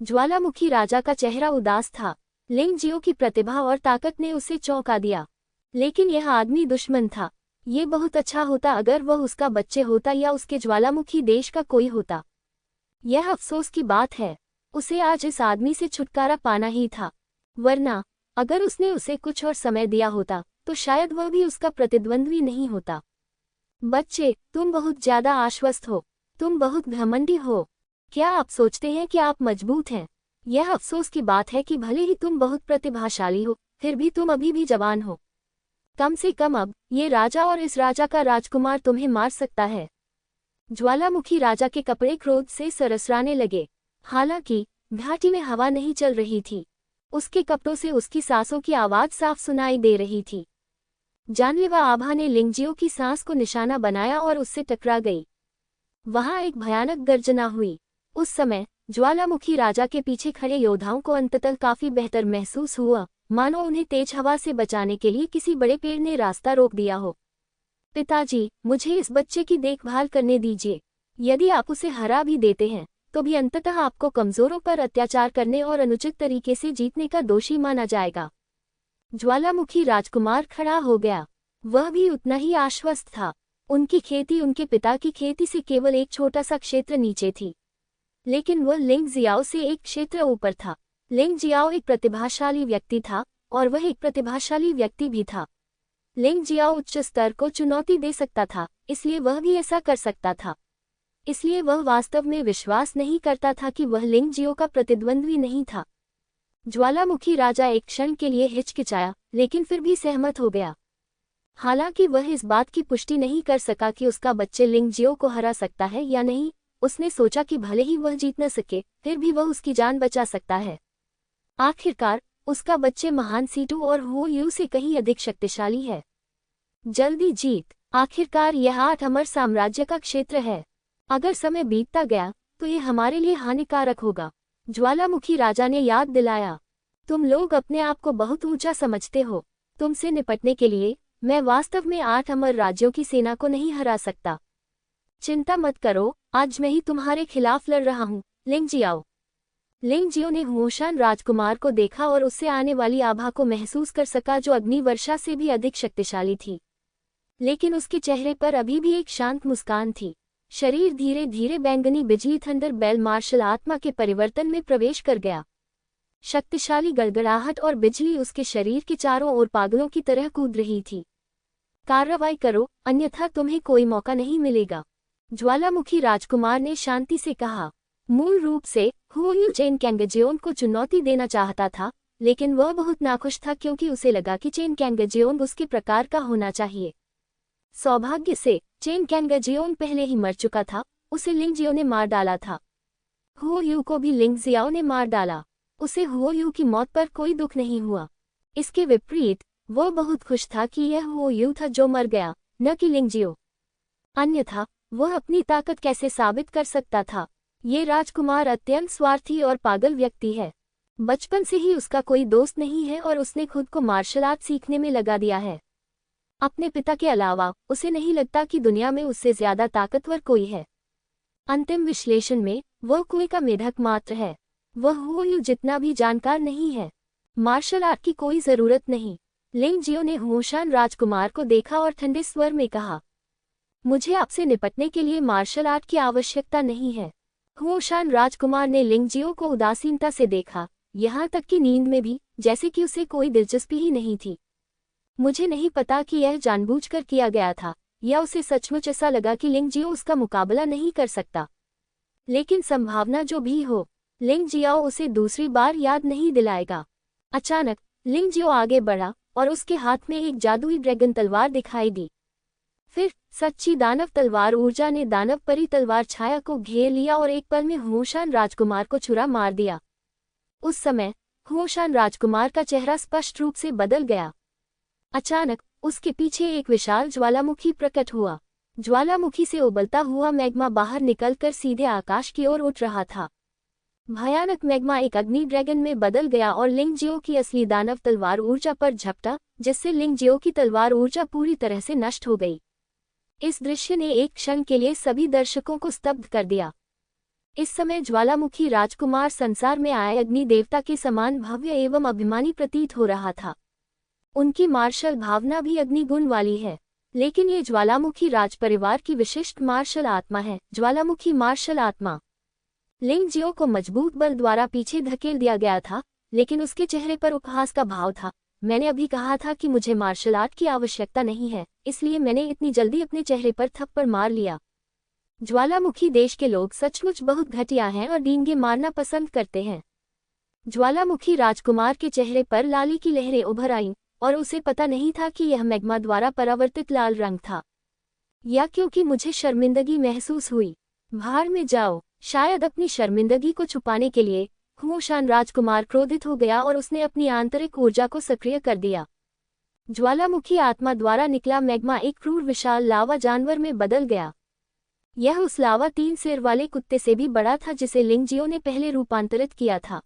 ज्वालामुखी राजा का चेहरा उदास था। लिंगजियो की प्रतिभा और ताकत ने उसे चौंका दिया, लेकिन यह आदमी दुश्मन था। ये बहुत अच्छा होता अगर वह उसका बच्चे होता या उसके ज्वालामुखी देश का कोई होता। यह अफसोस की बात है, उसे आज इस आदमी से छुटकारा पाना ही था। वरना अगर उसने उसे कुछ और समय दिया होता तो शायद वह भी उसका प्रतिद्वंद्वी नहीं होता। बच्चे, तुम बहुत ज्यादा आश्वस्त हो, तुम बहुत घमंडी हो। क्या आप सोचते हैं कि आप मजबूत हैं? यह अफसोस की बात है कि भले ही तुम बहुत प्रतिभाशाली हो, फिर भी तुम अभी भी जवान हो। कम से कम अब ये राजा और इस राजा का राजकुमार तुम्हें मार सकता है। ज्वालामुखी राजा के कपड़े क्रोध से सरसराने लगे। हालांकि घाटी में हवा नहीं चल रही थी, उसके कपड़ों से उसकी सांसों की आवाज साफ सुनाई दे रही थी। जानलेवा आभा ने लिंगजियो की सांस को निशाना बनाया और उससे टकरा गई। वहां एक भयानक गर्जना हुई। उस समय ज्वालामुखी राजा के पीछे खड़े योद्धाओं को अंततः काफी बेहतर महसूस हुआ, मानो उन्हें तेज हवा से बचाने के लिए किसी बड़े पेड़ ने रास्ता रोक दिया हो। पिताजी, मुझे इस बच्चे की देखभाल करने दीजिए। यदि आप उसे हरा भी देते हैं तो भी अंततः आपको कमजोरों पर अत्याचार करने और अनुचित तरीके से जीतने का दोषी माना जाएगा। ज्वालामुखी राजकुमार खड़ा हो गया। वह भी उतना ही आश्वस्त था। उनकी खेती उनके पिता की खेती से केवल एक छोटा सा क्षेत्र नीचे थी, लेकिन वह लिंग जियाओ से एक क्षेत्र ऊपर था। लिंग जियाओ एक प्रतिभाशाली व्यक्ति था और वह एक प्रतिभाशाली व्यक्ति भी था। लिंग जियाओ उच्च स्तर को चुनौती दे सकता था, इसलिए वह भी ऐसा कर सकता था। इसलिए वह वास्तव में विश्वास नहीं करता था कि वह लिंग जियो का प्रतिद्वंद्वी नहीं था। ज्वालामुखी राजा एक क्षण के लिए हिचकिचाया, लेकिन फिर भी सहमत हो गया। हालांकि वह इस बात की पुष्टि नहीं कर सका कि उसका बच्चे लिंग जियो को हरा सकता है या नहीं। उसने सोचा कि भले ही वह जीत न सके, फिर भी वह उसकी जान बचा सकता है। आखिरकार उसका बच्चे महान सीटू और हो यू से कहीं अधिक शक्तिशाली है। जल्दी जीत। आखिरकार यह 8 अमर साम्राज्य का क्षेत्र है। अगर समय बीतता गया तो ये हमारे लिए हानिकारक होगा, ज्वालामुखी राजा ने याद दिलाया। तुम लोग अपने आप को बहुत ऊंचा समझते हो। तुमसे निपटने के लिए मैं वास्तव में 8 अमर राज्यों की सेना को नहीं हरा सकता। चिंता मत करो, आज मैं ही तुम्हारे खिलाफ लड़ रहा हूँ, लिंग जियाओ। लिंग जियो ने होशान राजकुमार को देखा और उससे आने वाली आभा को महसूस कर सका, जो अग्नि वर्षा से भी अधिक शक्तिशाली थी। लेकिन उसके चेहरे पर अभी भी एक शांत मुस्कान थी। शरीर धीरे धीरे बैंगनी बिजली थंडर बेल मार्शल आत्मा के परिवर्तन में प्रवेश कर गया। शक्तिशाली गड़गड़ाहट और बिजली उसके शरीर के चारों ओर पागलों की तरह कूद रही थी। कार्रवाई करो, अन्यथा तुम्हें कोई मौका नहीं मिलेगा, ज्वालामुखी राजकुमार ने शांति से कहा। मूल रूप से हुयू चेन कैंगजेओन को चुनौती देना चाहता था, लेकिन वह बहुत नाखुश था क्योंकि उसे लगा कि चेन कैंगजेओन उसके प्रकार का होना चाहिए। सौभाग्य से चेन कैंगजेओन पहले ही मर चुका था, उसे लिंग जियो ने मार डाला था। हुयू को भी लिंग जियाओ ने मार डाला। उसे हुयू की मौत पर कोई दुख नहीं हुआ। इसके विपरीत वह बहुत खुश था कि यह हुयू था जो मर गया, न कि लिंग जियो। अन्यथा वह अपनी ताकत कैसे साबित कर सकता था। ये राजकुमार अत्यंत स्वार्थी और पागल व्यक्ति है। बचपन से ही उसका कोई दोस्त नहीं है और उसने खुद को मार्शल आर्ट सीखने में लगा दिया है। अपने पिता के अलावा उसे नहीं लगता कि दुनिया में उससे ज्यादा ताकतवर कोई है। अंतिम विश्लेषण में वह कुएं का मेढक मात्र है। वह हुयू जितना भी जानकार नहीं है। मार्शल आर्ट की कोई जरूरत नहीं। लिंग जियो ने होशान राजकुमार को देखा और ठंडे स्वर में कहा, मुझे आपसे निपटने के लिए मार्शल आर्ट की आवश्यकता नहीं है। होशान राजकुमार ने लिंग जियो को उदासीनता से देखा, यहाँ तक कि नींद में भी, जैसे कि उसे कोई दिलचस्पी ही नहीं थी। मुझे नहीं पता कि यह जानबूझकर किया गया था या उसे सचमुच ऐसा लगा कि लिंग जियो उसका मुकाबला नहीं कर सकता। लेकिन संभावना जो भी हो, लिंग जियाओ उसे दूसरी बार याद नहीं दिलाएगा। अचानक लिंग जियो आगे बढ़ा और उसके हाथ में एक जादुई ड्रैगन तलवार दिखाई दी। फिर सच्ची दानव तलवार ऊर्जा ने दानव परी तलवार छाया को घेर लिया और एक पल में होशान राजकुमार को छुरा मार दिया। उस समय होशान राजकुमार का चेहरा स्पष्ट रूप से बदल गया। अचानक उसके पीछे एक विशाल ज्वालामुखी प्रकट हुआ। ज्वालामुखी से उबलता हुआ मैग्मा बाहर निकलकर सीधे आकाश की ओर उठ रहा था। भयानक मैग्मा एक अग्नि ड्रैगन में बदल गया और लिंग जियो की असली दानव तलवार ऊर्जा पर झपटा, जिससे लिंग जियो की तलवार ऊर्जा पूरी तरह से नष्ट हो गई। इस दृश्य ने एक क्षण के लिए सभी दर्शकों को स्तब्ध कर दिया। इस समय ज्वालामुखी राजकुमार संसार में आए अग्नि देवता के समान भव्य एवं अभिमानी प्रतीत हो रहा था। उनकी मार्शल भावना भी अग्नि गुण वाली है, लेकिन ये ज्वालामुखी राज परिवार की विशिष्ट मार्शल आत्मा है। ज्वालामुखी मार्शल आत्मा। लिंग जियो को मजबूत बल द्वारा पीछे धकेल दिया गया था, लेकिन उसके चेहरे पर उपहास का भाव था। मैंने अभी कहा था कि मुझे मार्शल आर्ट की आवश्यकता नहीं है, इसलिए मैंने इतनी जल्दी अपने चेहरे पर थप्पड़ मार लिया। ज्वालामुखी देश के लोग सचमुच बहुत घटिया हैं और डींगे मारना पसंद करते हैं। ज्वालामुखी राजकुमार के चेहरे पर लाली की लहरें उभर आईं और उसे पता नहीं था कि यह मैग्मा द्वारा परावर्तित लाल रंग था, या क्योंकि मुझे शर्मिंदगी महसूस हुई। बाहर में जाओ। शायद अपनी शर्मिंदगी को छुपाने के लिए होशान राजकुमार क्रोधित हो गया और उसने अपनी आंतरिक ऊर्जा को सक्रिय कर दिया। ज्वालामुखी आत्मा द्वारा निकला मैग्मा एक क्रूर विशाल लावा जानवर में बदल गया। यह उस लावा 3 सिर वाले कुत्ते से भी बड़ा था जिसे लिंग जियो ने पहले रूपांतरित किया था।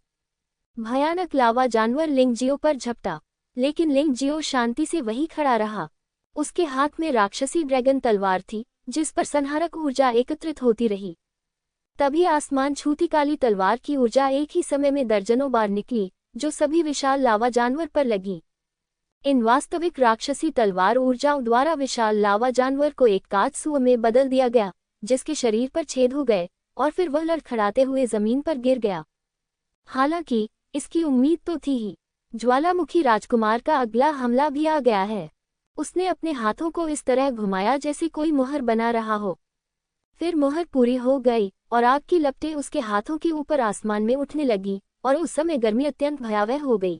भयानक लावा जानवर लिंग जियो पर झपटा, लेकिन लिंग जियो शांति से वहीं खड़ा रहा। उसके हाथ में राक्षसी ड्रैगन तलवार थी, जिस पर संहारक ऊर्जा एकत्रित होती रही। तभी आसमान छूती काली तलवार की ऊर्जा एक ही समय में दर्जनों बार निकली, जो सभी विशाल लावा जानवर पर लगी। इन वास्तविक राक्षसी तलवार ऊर्जाओं द्वारा विशाल लावा जानवर को एक काचसूअ में बदल दिया गया, जिसके शरीर पर छेद हो गए और फिर वह लड़खड़ाते हुए जमीन पर गिर गया। हालांकि इसकी उम्मीद तो थी ही, ज्वालामुखी राजकुमार का अगला हमला भी आ गया है। उसने अपने हाथों को इस तरह घुमाया जैसे कोई मुहर बना रहा हो। फिर मुहर पूरी हो गई और आग की लपटें उसके हाथों के ऊपर आसमान में उठने लगी और उस समय गर्मी अत्यंत भयावह हो गई।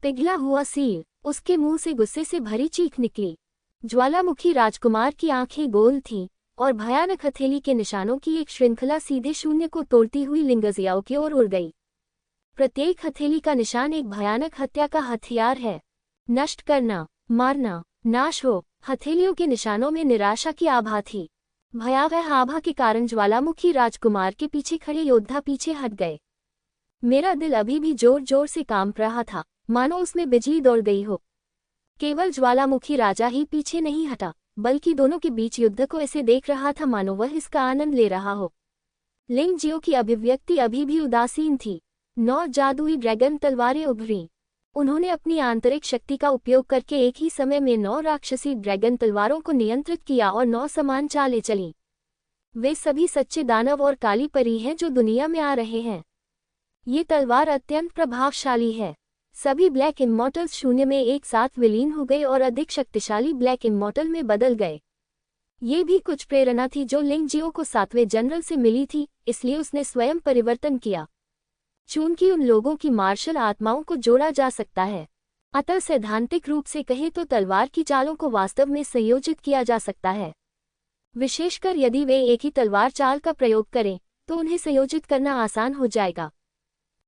पिघला हुआ सील, उसके मुंह से गुस्से से भरी चीख निकली। ज्वालामुखी राजकुमार की आंखें गोल थीं और भयानक हथेली के निशानों की एक श्रृंखला सीधे शून्य को तोड़ती हुई लिंगजियाओं की ओर उड़ गई। प्रत्येक हथेली का निशान एक भयानक हत्या का हथियार है। नष्ट करना, मारना, नाश हो। हथेलियों के निशानों में निराशा की आभा थी। भयावह आभा के कारण ज्वालामुखी राजकुमार के पीछे खड़े योद्धा पीछे हट गए। मेरा दिल अभी भी जोर जोर से कांप रहा था, मानो उसमें बिजली दौड़ गई हो। केवल ज्वालामुखी राजा ही पीछे नहीं हटा, बल्कि दोनों के बीच युद्ध को ऐसे देख रहा था मानो वह इसका आनंद ले रहा हो। लिंगजियो की अभिव्यक्ति अभी भी उदासीन थी। 9 जादुई ड्रैगन तलवारें उभरी। उन्होंने अपनी आंतरिक शक्ति का उपयोग करके एक ही समय में 9 राक्षसी ड्रैगन तलवारों को नियंत्रित किया और 9 समान चालें चलीं। वे सभी सच्चे दानव और काली परी हैं जो दुनिया में आ रहे हैं। ये तलवार अत्यंत प्रभावशाली है। सभी ब्लैक इमॉर्टल्स शून्य में एक साथ विलीन हो गए और अधिक शक्तिशाली ब्लैक इमॉर्टल में बदल गए। ये भी कुछ प्रेरणा थी जो लिंगजियो को 7वें जनरल से मिली थी, इसलिए उसने स्वयं परिवर्तन किया। चूंकि उन लोगों की मार्शल आत्माओं को जोड़ा जा सकता है, अतः सैद्धांतिक रूप से कहें तो तलवार की चालों को वास्तव में संयोजित किया जा सकता है। विशेषकर यदि वे एक ही तलवार चाल का प्रयोग करें तो उन्हें संयोजित करना आसान हो जाएगा।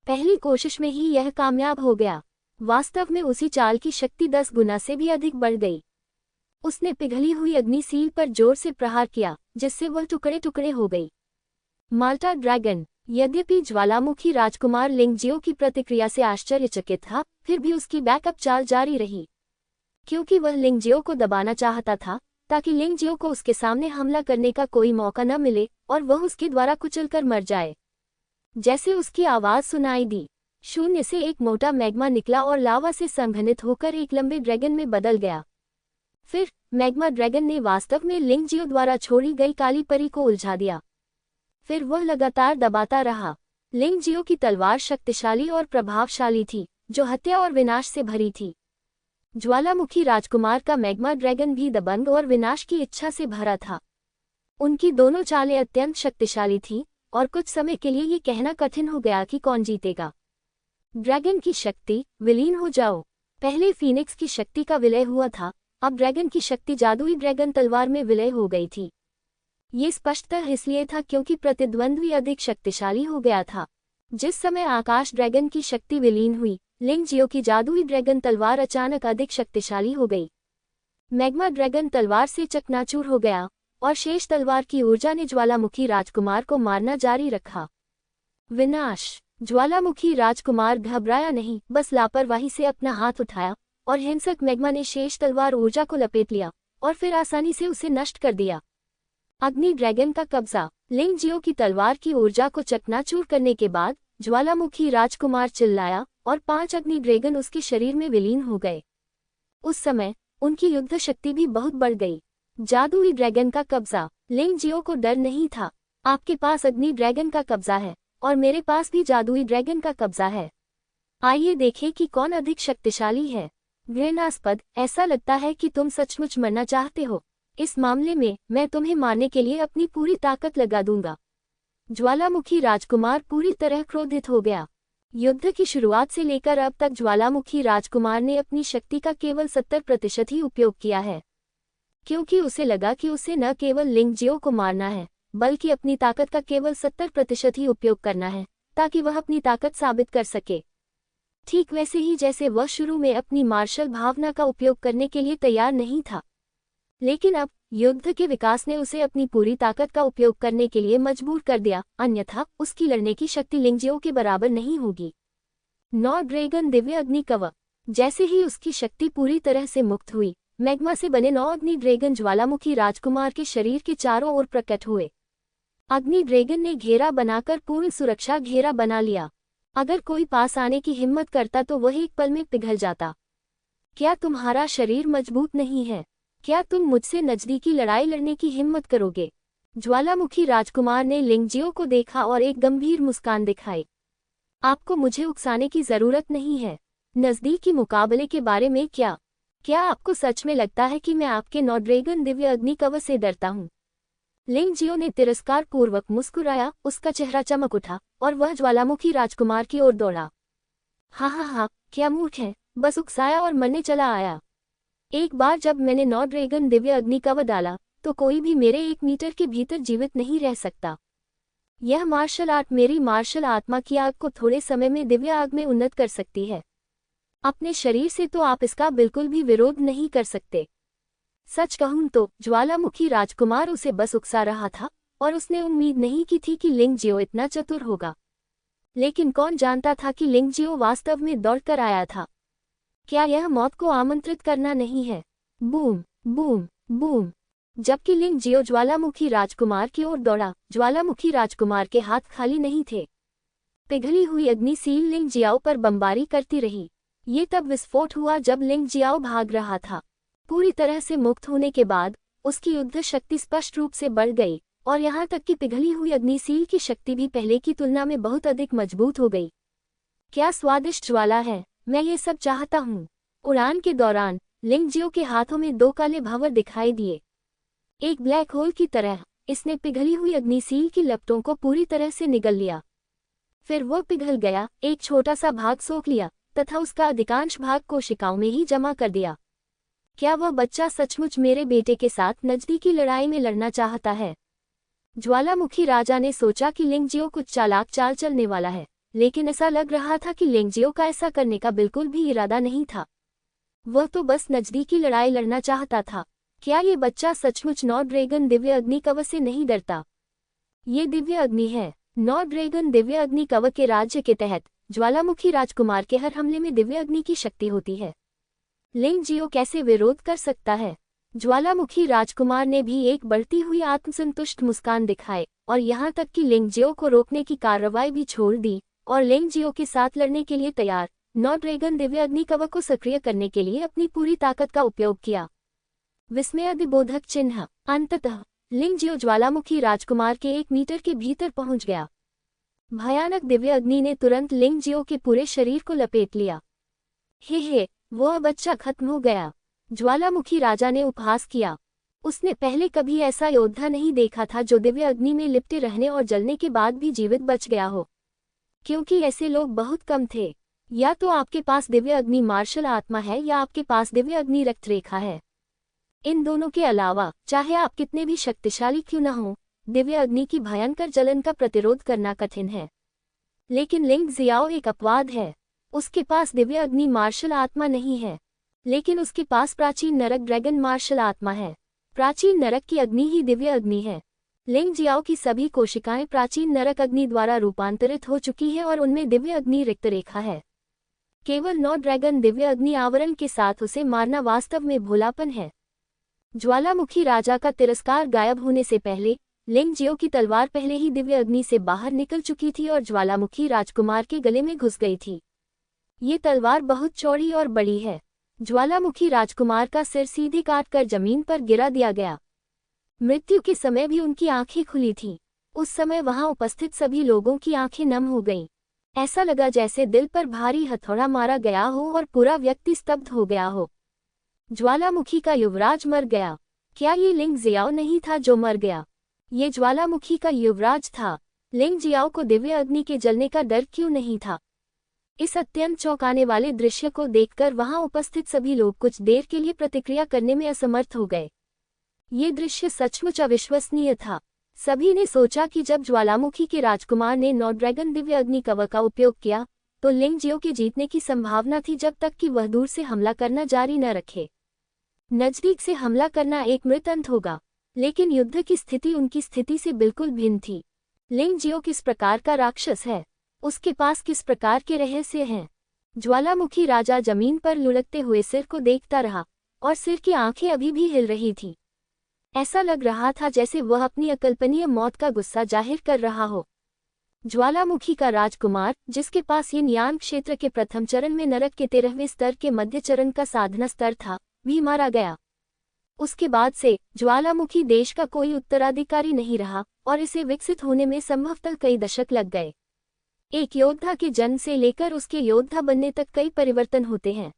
पहली कोशिश में ही यह कामयाब हो गया। वास्तव में उसी चाल की शक्ति 10 गुना से भी अधिक बढ़ गई। उसने पिघली हुई अग्नि सील पर जोर से प्रहार किया, जिससे वह टुकड़े टुकड़े हो गई। माल्टा ड्रैगन। यद्यपि ज्वालामुखी राजकुमार लिंगजियो की प्रतिक्रिया से आश्चर्यचकित था, फिर भी उसकी बैकअप चाल जारी रही, क्योंकि वह लिंगजियो को दबाना चाहता था ताकि लिंगजियो को उसके सामने हमला करने का कोई मौका न मिले और वह उसके द्वारा कुचलकर मर जाए। जैसे उसकी आवाज सुनाई दी, शून्य से एक मोटा मैग्मा निकला और लावा से संघनित होकर एक लंबे ड्रैगन में बदल गया। फिर मैग्मा ड्रैगन ने वास्तव में लिंगजियो द्वारा छोड़ी गई काली परी को उलझा दिया। फिर वह लगातार दबाता रहा। लिंगजियो की तलवार शक्तिशाली और प्रभावशाली थी, जो हत्या और विनाश से भरी थी। ज्वालामुखी राजकुमार का मैग्मा ड्रैगन भी दबंग और विनाश की इच्छा से भरा था। उनकी दोनों चालें अत्यंत शक्तिशाली थीं और कुछ समय के लिए ये कहना कठिन हो गया कि कौन जीतेगा। ड्रैगन की शक्ति, विलीन हो जाओ। पहले फीनिक्स की शक्ति का विलय हुआ था, अब ड्रैगन की शक्ति जादुई ड्रैगन तलवार में विलय हो गई थी। ये स्पष्टतः इसलिए था क्योंकि प्रतिद्वंद्वी अधिक शक्तिशाली हो गया था। जिस समय आकाश ड्रैगन की शक्ति विलीन हुई, लिंगजियो की जादुई ड्रैगन तलवार अचानक अधिक शक्तिशाली हो गई। मैग्मा ड्रैगन तलवार से चकनाचूर हो गया और शेष तलवार की ऊर्जा ने ज्वालामुखी राजकुमार को मारना जारी रखा। विनाश। ज्वालामुखी राजकुमार घबराया नहीं, बस लापरवाही से अपना हाथ उठाया और हिंसक मैग्मा ने शेष तलवार ऊर्जा को लपेट लिया और फिर आसानी से उसे नष्ट कर दिया। अग्नि ड्रैगन का कब्जा। लिंगजियो की तलवार की ऊर्जा को चकनाचूर करने के बाद ज्वालामुखी राजकुमार चिल्लाया और 5 अग्नि ड्रैगन उसके शरीर में विलीन हो गए। उस समय उनकी युद्ध शक्ति भी बहुत बढ़ गई। जादुई ड्रैगन का कब्जा। लिंगजियो को डर नहीं था। आपके पास अग्नि ड्रैगन का कब्जा है और मेरे पास भी जादुई ड्रैगन का कब्जा है। आइए देखें कि कौन अधिक शक्तिशाली है। घृणास्पद, ऐसा लगता है कि तुम सचमुच मरना चाहते हो। इस मामले में मैं तुम्हें मारने के लिए अपनी पूरी ताकत लगा दूंगा। ज्वालामुखी राजकुमार पूरी तरह क्रोधित हो गया। युद्ध की शुरुआत से लेकर अब तक ज्वालामुखी राजकुमार ने अपनी शक्ति का केवल 70% ही उपयोग किया है, क्योंकि उसे लगा कि उसे न केवल लिंगजियो को मारना है, बल्कि अपनी ताकत का केवल 70% ही उपयोग करना है, ताकि वह अपनी ताकत साबित कर सके। ठीक वैसे ही जैसे वह शुरू में अपनी मार्शल भावना का उपयोग करने के लिए तैयार नहीं था, लेकिन अब युद्ध के विकास ने उसे अपनी पूरी ताकत का उपयोग करने के लिए मजबूर कर दिया, अन्यथा उसकी लड़ने की शक्ति लिंगजियो के बराबर नहीं होगी। 9 ड्रैगन दिव्य अग्नि कवच। जैसे ही उसकी शक्ति पूरी तरह से मुक्त हुई, मैग्मा से बने 9 अग्नि ड्रैगन ज्वालामुखी राजकुमार के शरीर के चारों ओर प्रकट हुए। अग्नि ड्रैगन ने घेरा बनाकर पूर्ण सुरक्षा घेरा बना लिया। अगर कोई पास आने की हिम्मत करता तो वह एक पल में पिघल जाता। क्या तुम्हारा शरीर मजबूत नहीं है? क्या तुम मुझसे नजदीकी लड़ाई लड़ने की हिम्मत करोगे? ज्वालामुखी राजकुमार ने लिंगजियो को देखा और एक गंभीर मुस्कान दिखाई। आपको मुझे उकसाने की जरूरत नहीं है। नजदीकी मुकाबले के बारे में क्या? क्या आपको सच में लगता है कि मैं आपके नॉड्रेगन दिव्य अग्नि कवच से डरता हूँ? लिंगजियो ने तिरस्कार पूर्वक मुस्कुराया, उसका चेहरा चमक उठा और वह ज्वालामुखी राजकुमार की ओर दौड़ा। हा, क्या मूर्ख है, बस उकसाया और मरने चला आया। एक बार जब मैंने नॉड्रेगन दिव्य अग्नि कवच डाला तो कोई भी मेरे 1 मीटर के भीतर जीवित नहीं रह सकता। यह मार्शल आर्ट मेरी मार्शल आत्मा की आग को थोड़े समय में दिव्य आग में उन्नत कर सकती है। अपने शरीर से तो आप इसका बिल्कुल भी विरोध नहीं कर सकते। सच कहूं तो ज्वालामुखी राजकुमार उसे बस उकसा रहा था और उसने उम्मीद नहीं की थी कि लिंगजियो इतना चतुर होगा। लेकिन कौन जानता था कि लिंगजियो वास्तव में दौड़कर आया था। क्या यह मौत को आमंत्रित करना नहीं है? Boom boom boom. जबकि लिंगजियो ज्वालामुखी राजकुमार की ओर दौड़ा, ज्वालामुखी राजकुमार के हाथ खाली नहीं थे। पिघली हुई अग्नि सील लिंगजियाओ पर बमबारी करती रही। ये तब विस्फोट हुआ जब लिंगजियाओ भाग रहा था। पूरी तरह से मुक्त होने के बाद उसकी युद्ध शक्ति स्पष्ट रूप से बढ़ गई और यहाँ तक कि पिघली हुई अग्निसील की शक्ति भी पहले की तुलना में बहुत अधिक मजबूत हो गई। क्या स्वादिष्ट ज्वाला है, मैं ये सब चाहता हूँ। उड़ान के दौरान लिंगजियो के हाथों में 2 काले भंवर दिखाई दिए। एक ब्लैक होल की तरह इसने पिघली हुई अग्निसील की लपटों को पूरी तरह से निगल लिया। फिर वह पिघल गया, एक छोटा सा भाग सोख लिया तथा उसका अधिकांश भाग कोशिकाओं में ही जमा कर दिया। क्या वह बच्चा सचमुच मेरे बेटे के साथ नजदीकी लड़ाई में लड़ना चाहता है? ज्वालामुखी राजा ने सोचा कि लिंगजियो कुछ चालाक चाल चलने वाला है, लेकिन ऐसा लग रहा था कि लिंगजियो का ऐसा करने का बिल्कुल भी इरादा नहीं था। वह तो बस नजदीकी लड़ाई लड़ना चाहता था। क्या ये बच्चा सचमुच नॉड्रेगन दिव्य अग्नि कवच से नहीं डरता? ये दिव्य अग्नि है। नॉड्रेगन दिव्य अग्नि कवच के राज्य के तहत ज्वालामुखी राजकुमार के हर हमले में दिव्य अग्नि की शक्ति होती है। लिंगजियो कैसे विरोध कर सकता है? ज्वालामुखी राजकुमार ने भी एक बढ़ती हुई आत्मसंतुष्ट मुस्कान दिखाए और यहाँ तक कि लिंगजियो को रोकने की कार्रवाई भी छोड़ दी और लिंगजियो के साथ लड़ने के लिए तैयार नॉड्रेगन दिव्य अग्नि कवच को सक्रिय करने के लिए अपनी पूरी ताकत का उपयोग किया। विस्मयादिबोधक चिन्ह। अंततः लिंगजियो ज्वालामुखी राजकुमार के 1 मीटर के भीतर पहुंच गया। भयानक दिव्य अग्नि ने तुरंत लिंगजियो के पूरे शरीर को लपेट लिया। हे, वह बच्चा खत्म हो गया। ज्वालामुखी राजा ने उपहास किया। उसने पहले कभी ऐसा योद्धा नहीं देखा था जो दिव्य अग्नि में लिपटे रहने और जलने के बाद भी जीवित बच गया हो, क्योंकि ऐसे लोग बहुत कम थे। या तो आपके पास दिव्य अग्नि मार्शल आत्मा है या आपके पास दिव्य अग्नि रक्त रेखा है। इन दोनों के अलावा चाहे आप कितने भी शक्तिशाली क्यों न हो, दिव्य अग्नि की भयंकर जलन का प्रतिरोध करना कठिन है। लेकिन लिंगजियाओ एक अपवाद है। उसके पास दिव्य अग्नि मार्शल आत्मा नहीं है, लेकिन उसके पास प्राचीन नरक ड्रैगन मार्शल आत्मा है। प्राचीन नरक की अग्नि ही दिव्य अग्नि है। लिंगजियाओ की सभी कोशिकाएं प्राचीन नरक अग्नि द्वारा रूपांतरित हो चुकी है और उनमें दिव्य अग्नि रिक्त रेखा है। केवल 9 ड्रैगन दिव्य अग्नि आवरण के साथ उसे मारना वास्तव में भोलापन है। ज्वालामुखी राजा का तिरस्कार गायब होने से पहले लिंगजियो की तलवार पहले ही दिव्य अग्नि से बाहर निकल चुकी थी और ज्वालामुखी राजकुमार के गले में घुस गई थी। ये तलवार बहुत चौड़ी और बड़ी है। ज्वालामुखी राजकुमार का सिर सीधे काटकर जमीन पर गिरा दिया गया। मृत्यु के समय भी उनकी आंखें खुली थीं। उस समय वहां उपस्थित सभी लोगों की आंखें नम हो गईं। ऐसा लगा जैसे दिल पर भारी हथौड़ा मारा गया हो और पूरा व्यक्ति स्तब्ध हो गया हो। ज्वालामुखी का युवराज मर गया। क्या ये लिंगजियाओ नहीं था जो मर गया? ये ज्वालामुखी का युवराज था। लिंगजियाओ को दिव्य अग्नि के जलने का डर क्यों नहीं था? इस अत्यंत चौंकाने वाले दृश्य को देखकर वहां उपस्थित सभी लोग कुछ देर के लिए प्रतिक्रिया करने में असमर्थ हो गए। ये दृश्य सचमुच अविश्वसनीय था। सभी ने सोचा कि जब ज्वालामुखी के राजकुमार ने 9 ड्रैगन दिव्य अग्नि कवच का उपयोग किया तो लिंगजियो के जीतने की संभावना थी जब तक कि वह दूर से हमला करना जारी न रखे। नजदीक से हमला करना एक मृत अंत होगा, लेकिन युद्ध की स्थिति उनकी स्थिति से बिल्कुल भिन्न थी। लिंगजियो किस प्रकार का राक्षस है? उसके पास किस प्रकार के रहस्य हैं? ज्वालामुखी राजा जमीन पर लुढ़कते हुए सिर को देखता रहा और सिर की आंखें अभी भी हिल रही थीं। ऐसा लग रहा था जैसे वह अपनी अकल्पनीय मौत का गुस्सा जाहिर कर रहा हो। ज्वालामुखी का राजकुमार, जिसके पास यिन यान क्षेत्र के प्रथम चरण में नरक के 13वें स्तर के मध्य चरण का साधना स्तर था, भी मारा गया। उसके बाद से ज्वालामुखी देश का कोई उत्तराधिकारी नहीं रहा और इसे विकसित होने में संभवतः कई दशक लग गए। एक योद्धा के जन्म से लेकर उसके योद्धा बनने तक कई परिवर्तन होते हैं।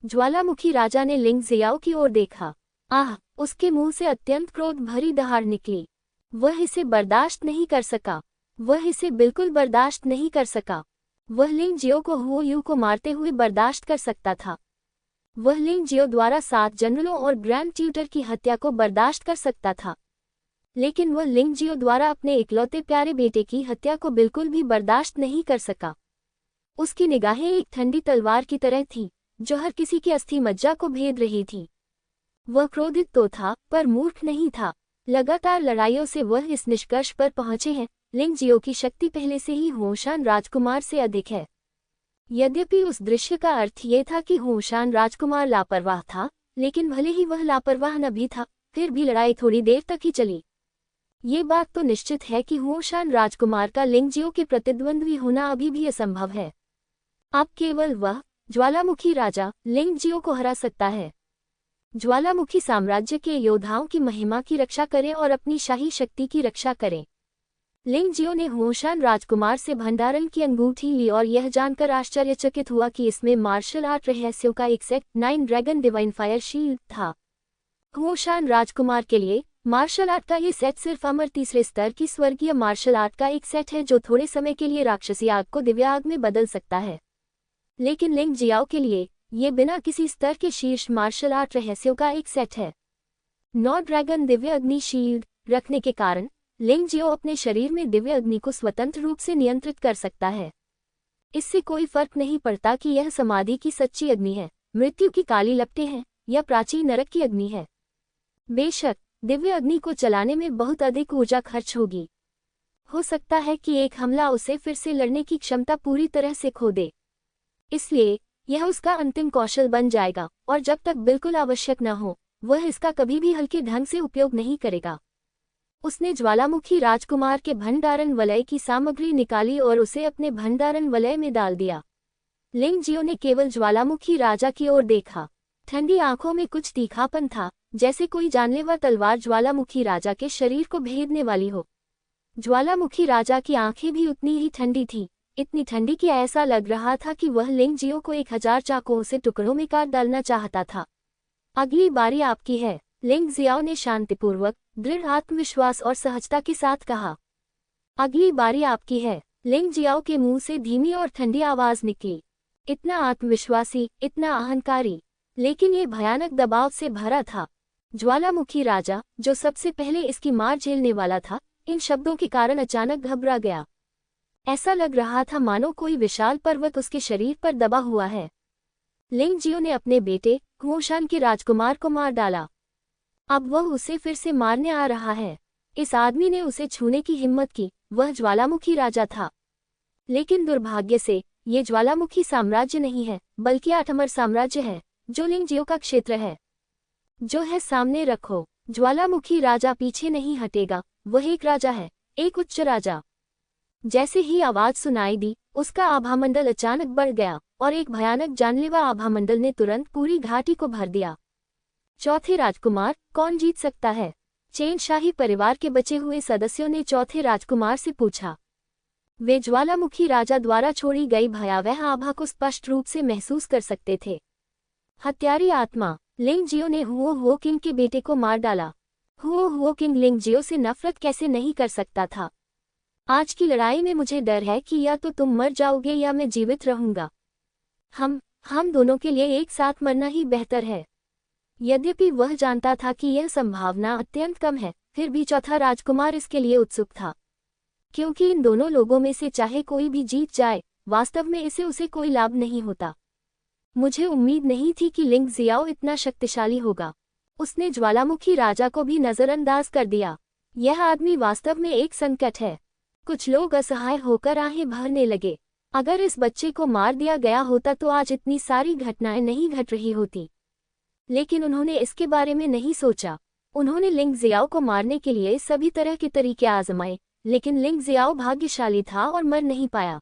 ज्वालामुखी राजा ने लिंग जियाओ की ओर देखा। आह! उसके मुंह से अत्यंत क्रोध भरी दहाड़ निकली। वह इसे बर्दाश्त नहीं कर सका। वह इसे बिल्कुल बर्दाश्त नहीं कर सका। वह लिंग जियो को हुओ यू को मारते हुए बर्दाश्त कर सकता था। वह लिंग जियो द्वारा 7 जनरलों और ग्रैंड ट्यूटर की हत्या को बर्दाश्त कर सकता था, लेकिन वह लिंग जियो द्वारा अपने इकलौते प्यारे बेटे की हत्या को बिल्कुल भी बर्दाश्त नहीं कर सका। उसकी निगाहें एक ठंडी तलवार की तरह थीं, जो हर किसी की अस्थि मज्जा को भेद रही थी। वह क्रोधित तो था, पर मूर्ख नहीं था। लगातार लड़ाइयों से वह इस निष्कर्ष पर पहुंचे हैं, लिंग जियो की शक्ति पहले से ही होशान राजकुमार से अधिक है। यद्यपि उस दृश्य का अर्थ ये था कि होशान राजकुमार लापरवाह था, लेकिन भले ही वह लापरवाह न भी था, फिर भी लड़ाई थोड़ी देर तक ही चली। ये बात तो निश्चित है कि होशान राजकुमार का लिंग जियो के प्रतिद्वंद्वी होना अभी भी असंभव है। अब केवल वह, ज्वालामुखी राजा, लिंग जियो को हरा सकता है। ज्वालामुखी साम्राज्य के योद्धाओं की महिमा की रक्षा करें और अपनी शाही शक्ति की रक्षा करें। लिंग जियो ने होशान राजकुमार से भंडारण की अंगूठी ली और यह जानकर आश्चर्यचकित हुआ कि इसमें मार्शल आर्ट रहस्यों का एक set 9 dragon divine fire shield था। होशान राजकुमार के लिए मार्शल आर्ट का ये सेट सिर्फ अमर 3रे स्तर की स्वर्गीय मार्शल आर्ट का एक सेट है, जो थोड़े समय के लिए राक्षसी आग को दिव्य आग में बदल सकता है। लेकिन लिंग जियाओ के लिए ये बिना किसी स्तर के शीर्ष मार्शल आर्ट रहस्यों का एक सेट है। 9 ड्रैगन दिव्य अग्नि शील्ड रखने के कारण लिंग जियो अपने शरीर में दिव्य अग्नि को स्वतंत्र रूप से नियंत्रित कर सकता है। इससे कोई फर्क नहीं पड़ता कि यह समाधि की सच्ची अग्नि है, मृत्यु की काली लपटें हैं, या प्राचीन नरक की अग्नि है। बेशक दिव्य अग्नि को चलाने में बहुत अधिक ऊर्जा खर्च होगी। हो सकता है कि एक हमला उसे फिर से लड़ने की क्षमता पूरी तरह से खो दे। इसलिए यह उसका अंतिम कौशल बन जाएगा, और जब तक बिल्कुल आवश्यक न हो, वह इसका कभी भी हल्के ढंग से उपयोग नहीं करेगा। उसने ज्वालामुखी राजकुमार के भंडारण वलय की सामग्री निकाली और उसे अपने भंडारण वलय में डाल दिया। लिंग जियो ने केवल ज्वालामुखी राजा की ओर देखा। ठंडी आंखों में कुछ तीखापन था, जैसे कोई जानलेवा तलवार ज्वालामुखी राजा के शरीर को भेदने वाली हो। ज्वालामुखी राजा की आंखें भी उतनी ही ठंडी थीं, इतनी ठंडी कि ऐसा लग रहा था कि वह लिंग जियो को 1000 चाकुओं से टुकड़ों में काट डालना चाहता था। अगली बारी आपकी है, लिंग जियाओ ने शांतिपूर्वक, दृढ़ आत्मविश्वास और सहजता के साथ कहा। अगली बारी आपकी है। लिंग जियाओ के मुंह से धीमी और ठंडी आवाज निकली। इतना आत्मविश्वासी, इतना अहंकारी, लेकिन ये भयानक दबाव से भरा था। ज्वालामुखी राजा, जो सबसे पहले इसकी मार झेलने वाला था, इन शब्दों के कारण अचानक घबरा गया। ऐसा लग रहा था मानो कोई विशाल पर्वत उसके शरीर पर दबा हुआ है। लिंग जियो ने अपने बेटे होशान के राजकुमार को मार डाला। अब वह उसे फिर से मारने आ रहा है। इस आदमी ने उसे छूने की हिम्मत की। वह ज्वालामुखी राजा था, लेकिन दुर्भाग्य से ये ज्वालामुखी साम्राज्य नहीं है, बल्कि 8 अमर साम्राज्य है, जो लिंग जियो का क्षेत्र है। जो है सामने रखो। ज्वालामुखी राजा पीछे नहीं हटेगा। वह एक राजा है, एक उच्च राजा। जैसे ही आवाज सुनाई दी, उसका आभामंडल अचानक बढ़ गया और एक भयानक जानलेवा आभामंडल ने तुरंत पूरी घाटी को भर दिया। चौथे राजकुमार, कौन जीत सकता है? चेन शाही परिवार के बचे हुए सदस्यों ने चौथे राजकुमार से पूछा। वे ज्वालामुखी राजा द्वारा छोड़ी गई भयावह आभा को स्पष्ट रूप से महसूस कर सकते थे। हत्यारी आत्मा। लिंग जियो ने हुओ किंग के बेटे को मार डाला। हुओ किंग लिंग जियो से नफरत कैसे नहीं कर सकता था। आज की लड़ाई में मुझे डर है कि या तो तुम मर जाओगे या मैं जीवित रहूंगा। हम दोनों के लिए एक साथ मरना ही बेहतर है। यद्यपि वह जानता था कि यह संभावना अत्यंत कम है, फिर भी चौथा राजकुमार इसके लिए उत्सुक था, क्योंकि इन दोनों लोगों में से चाहे कोई भी जीत जाए, वास्तव में इसे उसे कोई लाभ नहीं होता। मुझे उम्मीद नहीं थी कि लिंग जियाओ इतना शक्तिशाली होगा। उसने ज्वालामुखी राजा को भी नजरअंदाज कर दिया। यह आदमी वास्तव में एक संकट है। कुछ लोग असहाय होकर आहें भरने लगे। अगर इस बच्चे को मार दिया गया होता तो आज इतनी सारी घटनाएं नहीं घट रही होती। लेकिन उन्होंने इसके बारे में नहीं सोचा। उन्होंने लिंग जियाओ को मारने के लिए सभी तरह के तरीके आजमाए, लेकिन लिंग जियाओ भाग्यशाली था और मर नहीं पाया।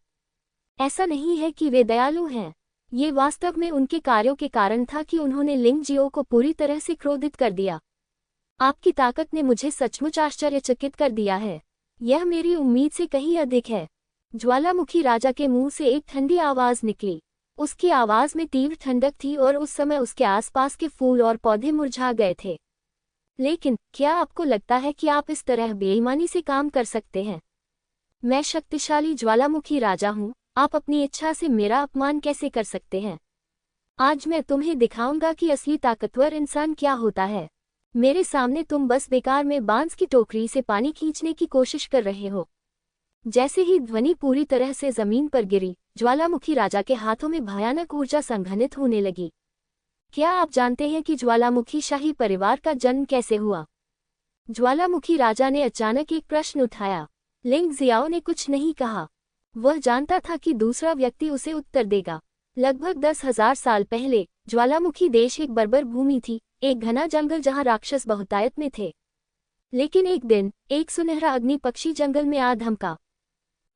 ऐसा नहीं है कि वे दयालु हैं, ये वास्तव में उनके कार्यों के कारण था कि उन्होंने लिंग जियो को पूरी तरह से क्रोधित कर दिया। आपकी ताकत ने मुझे सचमुच आश्चर्यचकित कर दिया है, यह मेरी उम्मीद से कहीं अधिक है। ज्वालामुखी राजा के मुंह से एक ठंडी आवाज निकली। उसकी आवाज में तीव्र ठंडक थी और उस समय उसके आसपास के फूल और पौधे मुरझा गए थे। लेकिन क्या आपको लगता है कि आप इस तरह बेईमानी से काम कर सकते हैं? मैं शक्तिशाली ज्वालामुखी राजा हूँ, आप अपनी इच्छा से मेरा अपमान कैसे कर सकते हैं? आज मैं तुम्हें दिखाऊंगा कि असली ताकतवर इंसान क्या होता है। मेरे सामने तुम बस बेकार में बांस की टोकरी से पानी खींचने की कोशिश कर रहे हो। जैसे ही ध्वनि पूरी तरह से जमीन पर गिरी, ज्वालामुखी राजा के हाथों में भयानक ऊर्जा संघनित होने लगी। क्या आप जानते हैं कि ज्वालामुखी शाही परिवार का जन्म कैसे हुआ? ज्वालामुखी राजा ने अचानक एक प्रश्न उठाया। लिंग जियाओ ने कुछ नहीं कहा। वह जानता था कि दूसरा व्यक्ति उसे उत्तर देगा। लगभग 10,000 साल पहले ज्वालामुखी देश एक बर्बर भूमि थी, एक घना जंगल जहां राक्षस बहुतायत में थे। लेकिन एक दिन एक सुनहरा अग्नि पक्षी जंगल में आ धमका।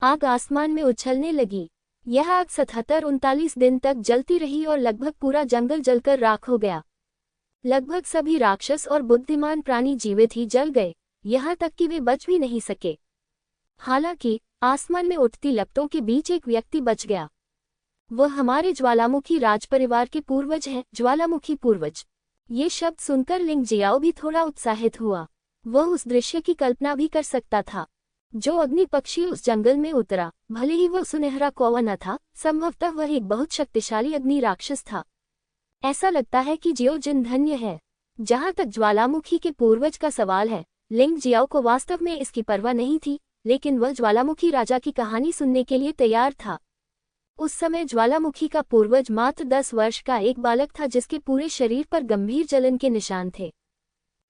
आग आसमान में उछलने लगी। यह आग 77-39 दिन तक जलती रही और लगभग पूरा जंगल जलकर राख हो गया। लगभग सभी राक्षस और बुद्धिमान प्राणी जीवित ही जल गए, यहाँ तक कि वे बच भी नहीं सके। हालांकि आसमान में उठती लपटों के बीच एक व्यक्ति बच गया। वह हमारे ज्वालामुखी राजपरिवार के पूर्वज हैं, ज्वालामुखी पूर्वज। ये शब्द सुनकर लिंग जियाओ भी थोड़ा उत्साहित हुआ। वह उस दृश्य की कल्पना भी कर सकता था। जो अग्नि पक्षी उस जंगल में उतरा, भले ही वह सुनहरा कौवा न था, संभवतः वह एक बहुत शक्तिशाली अग्नि राक्षस था। ऐसा लगता है कि जियो जिन धन्य है। जहां तक ज्वालामुखी के पूर्वज का सवाल है, लिंग जियाओ को वास्तव में इसकी परवाह नहीं थी, लेकिन वह ज्वालामुखी राजा की कहानी सुनने के लिए तैयार था। उस समय ज्वालामुखी का पूर्वज मात्र 10 वर्ष का एक बालक था जिसके पूरे शरीर पर गंभीर जलन के निशान थे।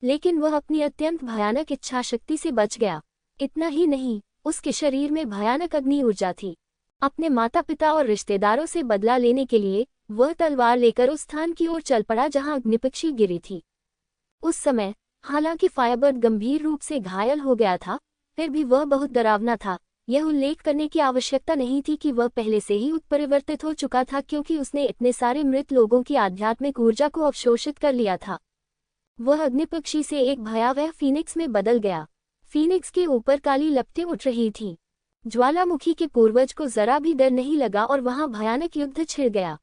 लेकिन वह अपनी अत्यंत भयानक इच्छाशक्ति से बच गया। इतना ही नहीं, उसके शरीर में भयानक अग्नि ऊर्जा थी। अपने माता पिता और रिश्तेदारों से बदला लेने के लिए वह तलवार लेकर उस स्थान की ओर चल पड़ा जहां अग्निपक्षी गिरी थी। उस समय हालांकि फायरबर्ड गंभीर रूप से घायल हो गया था, फिर भी वह बहुत डरावना था। यह उल्लेख करने की आवश्यकता नहीं थी कि वह पहले से ही उत्परिवर्तित हो चुका था, क्योंकि उसने इतने सारे मृत लोगों की आध्यात्मिक ऊर्जा को अवशोषित कर लिया था। वह अग्निपक्षी से एक भयावह फीनिक्स में बदल गया। फीनिक्स के ऊपर काली लपटें उठ रही थीं। ज्वालामुखी के पूर्वज को जरा भी डर नहीं लगा और वहां भयानक युद्ध छिड़ गया।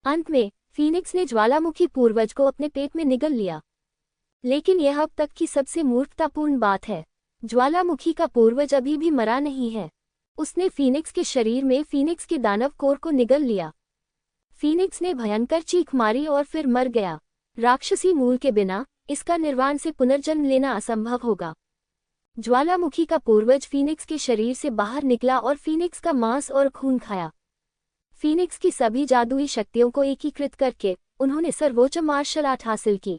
अंत में फीनिक्स ने ज्वालामुखी पूर्वज को अपने पेट में निगल लिया। लेकिन यह अब तक की सबसे मूर्खतापूर्ण बात है। ज्वालामुखी का पूर्वज अभी भी मरा नहीं है। उसने फीनिक्स के शरीर में फीनिक्स के दानव कोर को निगल लिया। फीनिक्स ने भयंकर चीख मारी और फिर मर गया। राक्षसी मूल के बिना इसका निर्वाण से पुनर्जन्म लेना असंभव होगा। ज्वालामुखी का पूर्वज फीनिक्स के शरीर से बाहर निकला और फीनिक्स का मांस और खून खाया। फीनिक्स की सभी जादुई शक्तियों को एकीकृत करके उन्होंने सर्वोच्च मार्शल आर्ट हासिल की।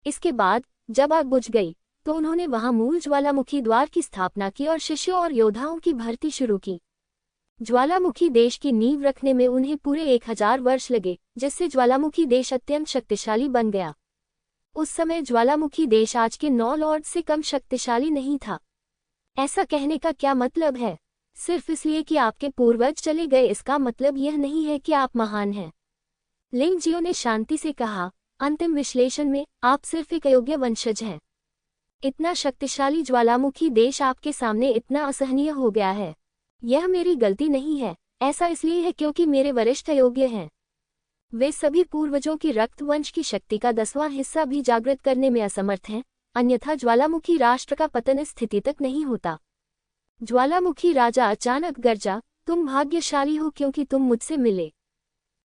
इसके बाद जब आग बुझ गई तो उन्होंने वहां मूल ज्वालामुखी द्वार की स्थापना की और शिष्यों और योद्धाओं की भर्ती शुरू की। ज्वालामुखी देश की नींव रखने में उन्हें पूरे 1000 वर्ष लगे, जिससे ज्वालामुखी देश अत्यंत शक्तिशाली बन गया। उस समय ज्वालामुखी देश आज के 9 लॉर्ड से कम शक्तिशाली नहीं था। ऐसा कहने का क्या मतलब है? सिर्फ इसलिए कि आपके पूर्वज चले गए इसका मतलब यह नहीं है कि आप महान हैं। लिंग जियो ने शांति से कहा, अंतिम विश्लेषण में आप सिर्फ एक अयोग्य वंशज हैं। इतना शक्तिशाली ज्वालामुखी देश आपके सामने इतना असहनीय हो गया है। यह मेरी गलती नहीं है, ऐसा इसलिए है क्योंकि मेरे वरिष्ठ अयोग्य हैं। वे सभी पूर्वजों की रक्त वंश की शक्ति का 10वां हिस्सा भी जागृत करने में असमर्थ हैं, अन्यथा ज्वालामुखी राष्ट्र का पतन इस स्थिति तक नहीं होता। ज्वालामुखी राजा अचानक गरजा, तुम भाग्यशाली हो क्योंकि तुम मुझसे मिले।